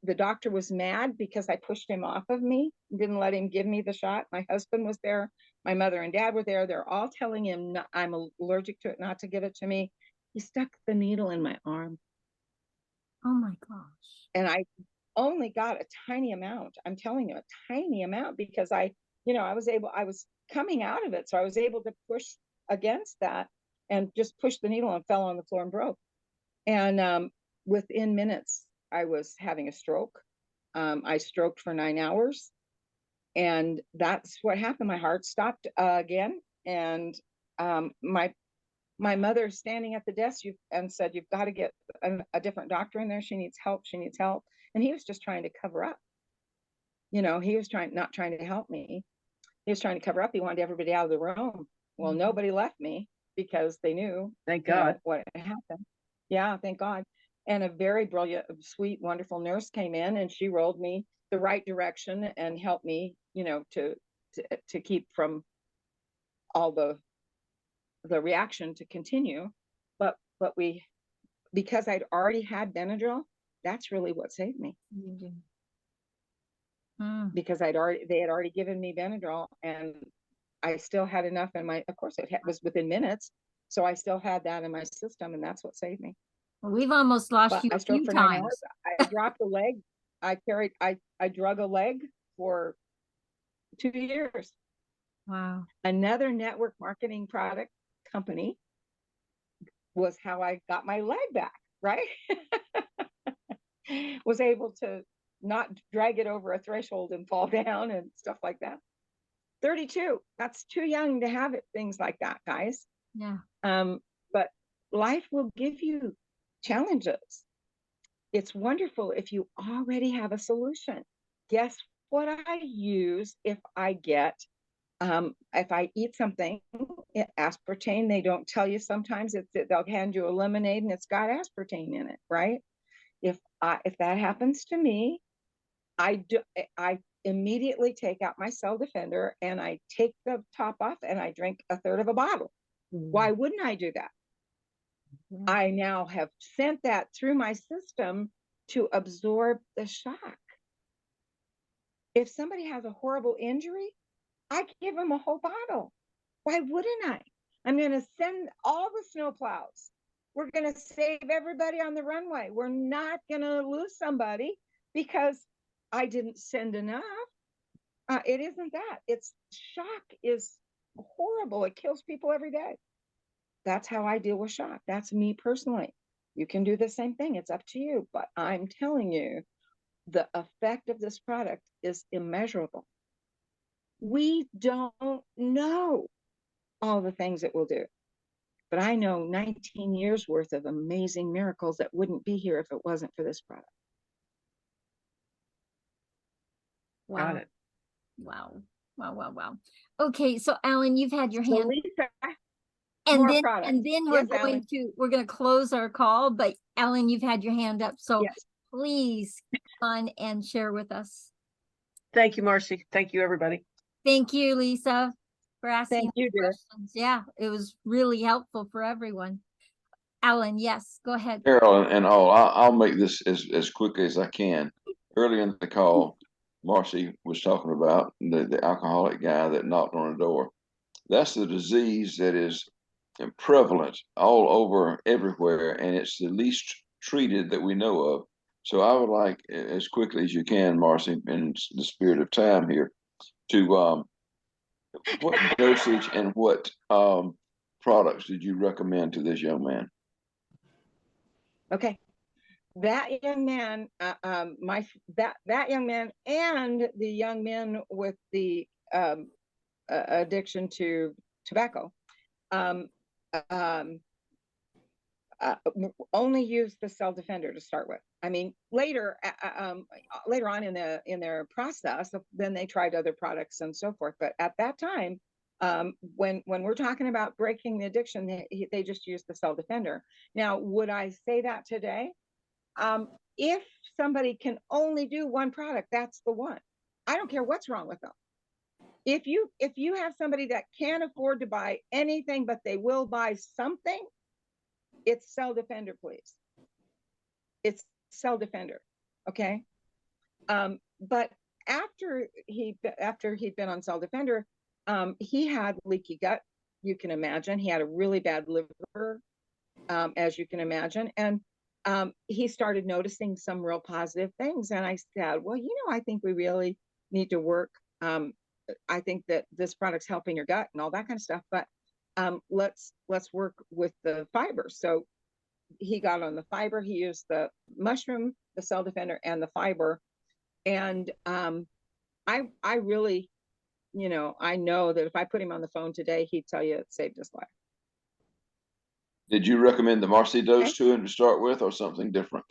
The doctor was mad because I pushed him off of me, didn't let him give me the shot. My husband was there. My mother and dad were there. They're all telling him I'm allergic to it, not to give it to me. He stuck the needle in my arm. Oh my gosh. And I only got a tiny amount. I'm telling you, a tiny amount, because I was coming out of it. So I was able to push against that and just push the needle and fell on the floor and broke. And within minutes, I was having a stroke. I stroked for 9 hours. And that's what happened. My heart stopped again. And my mother standing at the desk and said, you've got to get a different doctor in there. She needs help. She needs help. And he was just trying to cover up. He was not trying to help me. He was trying to cover up. He wanted everybody out of the room. Well, nobody left me because they knew. Thank God. What had happened. Yeah, thank God. And a very brilliant, sweet, wonderful nurse came in and she rolled me the right direction and helped me, to keep from all the reaction to continue. But because I'd already had Benadryl, that's really what saved me. Because they had already given me Benadryl, and I still had enough in my, of course it was within minutes. So I still had that in my system, and that's what saved me. Well, we've almost lost you I a stroked few for 9 times. hours. I dropped a leg. I drug a leg for 2 years. Wow. Another network marketing product company was how I got my leg back, right? Was able to not drag it over a threshold and fall down and stuff like that. 32, that's too young to have things like that, guys. Yeah. But life will give you challenges. It's wonderful if you already have a solution. Guess what I use if I eat something, aspartame. They don't tell you sometimes. They'll hand you a lemonade and it's got aspartame in it, right? If that happens to me, I immediately take out my Cell Defender and I take the top off and I drink a third of a bottle. Why wouldn't I do that? I now have sent that through my system to absorb the shock. If somebody has a horrible injury, I give them a whole bottle. Why wouldn't I? I'm going to send all the snowplows. We're going to save everybody on the runway. We're not going to lose somebody because I didn't send enough. It isn't that. It's shock is horrible. It kills people every day. That's how I deal with shock. That's me personally. You can do the same thing. It's up to you. But I'm telling you, the effect of this product is immeasurable. We don't know all the things it will do. But I know 19 years worth of amazing miracles that wouldn't be here if it wasn't for this product. Got it. Wow. Wow. Wow. Wow. Okay. So Alan, you've had your So hand, Lisa, and more then, products. and then Yes, Alan. we're going to close our call, but Alan, you've had your hand up. So Yes. please come on and share with us. Thank you, Marcy. Thank you, everybody. Thank you, Lisa, for asking Thank you, the dear. questions. Yeah, it was really helpful for everyone. Alan, yes, go ahead. Carol and all, I'll make this as quickly as I can. Early in the call, Marcy was talking about the alcoholic guy that knocked on the door. That's the disease that is prevalent all over everywhere, and it's the least treated that we know of. So I would like, as quickly as you can, Marcy, in the spirit of time here, to what dosage and what products did you recommend to this young man? Okay. That young man, that young man, and the young man with the addiction to tobacco, um, um, only use the cell defender to start with. I mean, later on in their process, then they tried other products and so forth. But at that time, when we're talking about breaking the addiction, they just used the cell defender. Now, would I say that today? If somebody can only do one product, that's the one. I don't care what's wrong with them. If you have somebody that can't afford to buy anything, but they will buy something, it's cell defender, please. It's cell defender. Okay. But after he'd been on cell defender, he had leaky gut. You can imagine. He had a really bad liver, as you can imagine. And he started noticing some real positive things. And I said, well, I think we really need to work. I think that this product's helping your gut and all that kind of stuff, but let's work with the fiber. So he got on the fiber. He used the mushroom, the cell defender, and the fiber. And I really, I know that if I put him on the phone today, he'd tell you it saved his life. Did you recommend the Marcy dose to him to start with, or something different?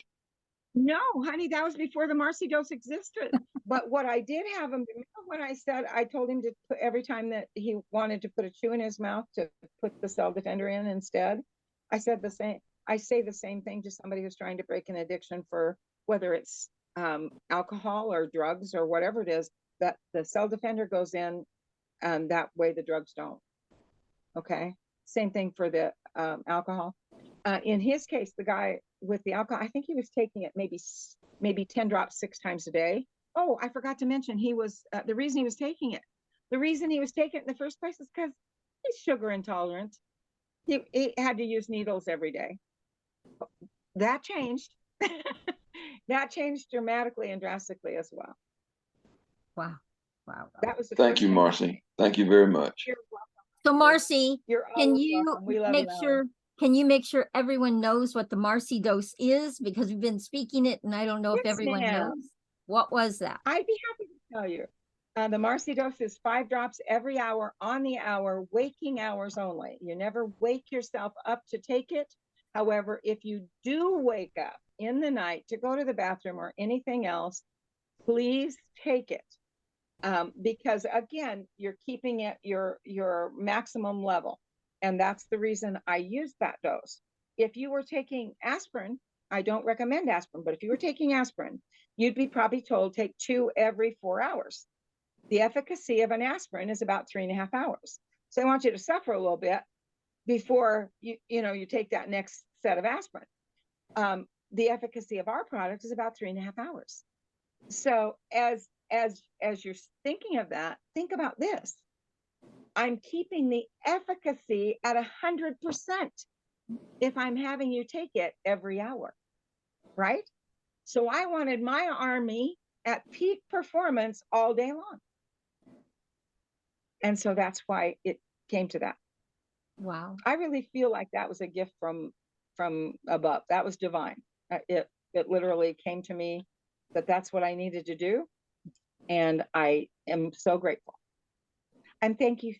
No, honey, that was before the Marcy dose existed. But what I did have him, remember when I told him to put, every time that he wanted to put a chew in his mouth, to put the cell defender in instead? I said the same. I say the same thing to somebody who's trying to break an addiction, for whether it's alcohol or drugs or whatever it is, that the cell defender goes in, and that way the drugs don't. Okay. Same thing for the alcohol. In his case, the guy with the alcohol, I think he was taking it maybe 10 drops 6 times a day. Oh, I forgot to mention, he was the reason he was taking it. The reason he was taking it in the first place is because he's sugar intolerant. He had to use needles every day. That changed. That changed dramatically and drastically as well. Wow. Wow. That was the Thank first you, thing. Marcy. Thank you very much. You're welcome. So Marcy, You're can always you welcome. We love make you, sure, can you make sure everyone knows what the Marcy dose is? Because we've been speaking it and I don't know if Yes, everyone ma'am. knows. What was that? I'd be happy to tell you. The Marcy dose is 5 drops every hour, on the hour, waking hours only. You never wake yourself up to take it. However, if you do wake up in the night to go to the bathroom or anything else, please take it. Because again, you're keeping it your maximum level. And that's the reason I use that dose. If you were taking aspirin, I don't recommend aspirin, but if you were taking aspirin, you'd be probably told take 2 every 4 hours. The efficacy of an aspirin is about 3.5 hours. So I want you to suffer a little bit before you take that next set of aspirin. The efficacy of our product is about 3.5 hours. So as you're thinking of that, think about this. I'm keeping the efficacy at 100% if I'm having you take it every hour, right? So I wanted my army at peak performance all day long. And so that's why it came to that. Wow. I really feel like that was a gift from above. That was divine. It literally came to me that that's what I needed to do. And I am so grateful. And thank you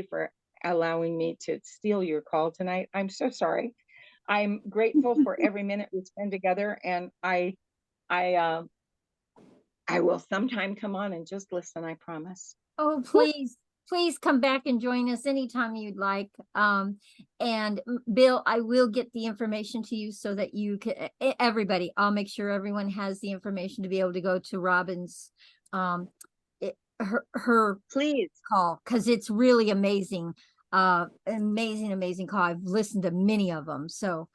for allowing me to steal your call tonight. I'm so sorry. I'm grateful for every minute we spend together, and I will sometime come on and just listen, I promise. Oh, please come back and join us anytime you'd like. And Bill, I will get the information to you so that you can, everybody, I'll make sure everyone has the information to be able to go to Robin's, her Please. call, because it's really amazing. Amazing call. I've listened to many of them. So,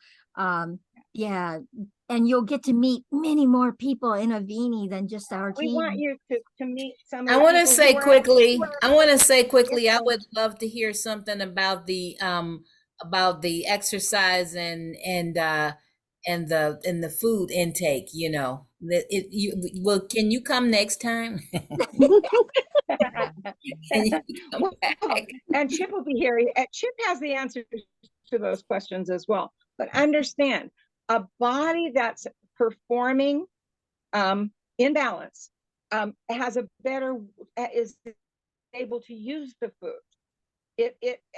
yeah, and you'll get to meet many more people in Avini than just our We team. want you to meet some of I the want to people say who are- quickly, I want to say Yes, quickly, I ma'am. would love to hear something about the exercise and the food intake, you know. Well, can you come next time? Can you come Well, back? and Chip will be here. Chip has the answers to those questions as well. But understand, a body that's performing in balance has a better, is able to use the food.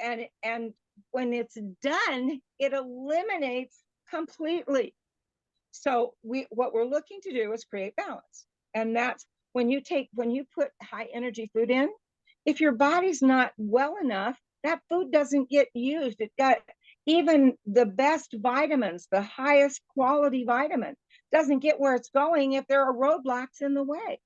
And when it's done, it eliminates completely. So what we're looking to do is create balance. And that's when you put high energy food in, if your body's not well enough, that food doesn't get used. It got even the best vitamins, the highest quality vitamin, doesn't get where it's going if there are roadblocks in the way.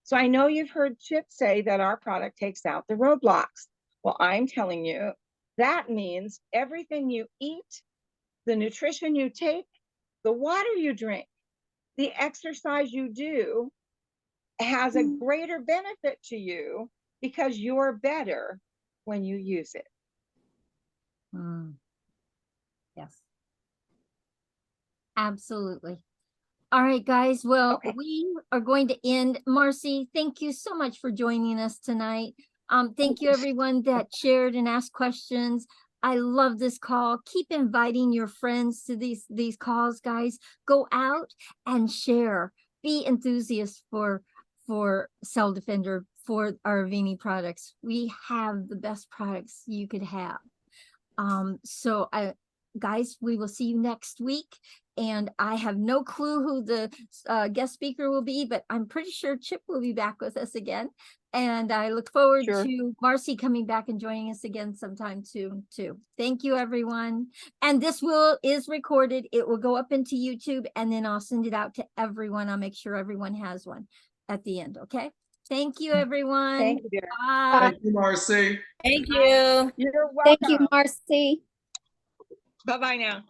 So I know you've heard Chip say that our product takes out the roadblocks. Well, I'm telling you, that means everything you eat, the nutrition you take, the water you drink, the exercise you do has a greater benefit to you because you're better when you use it. Yes. Absolutely. All right, guys. Well, Okay. we are going to end. Marcy, thank you so much for joining us tonight. Thank you everyone that shared and asked questions. I love this call. Keep inviting your friends to these calls, guys. Go out and share. Be enthusiasts for Cell Defender, for our Avini products. We have the best products you could have. So guys, we will see you next week. And I have no clue who the guest speaker will be, but I'm pretty sure Chip will be back with us again. And I look forward Sure. to Marcy coming back and joining us again sometime soon too. Thank you, everyone. And this is recorded. It will go up into YouTube, and then I'll send it out to everyone. I'll make sure everyone has one at the end. Okay. Thank you, everyone. Thank you, dear. Bye. Thank you, Marcy. Thank you. You're welcome. Thank you, Marcy. Bye-bye now.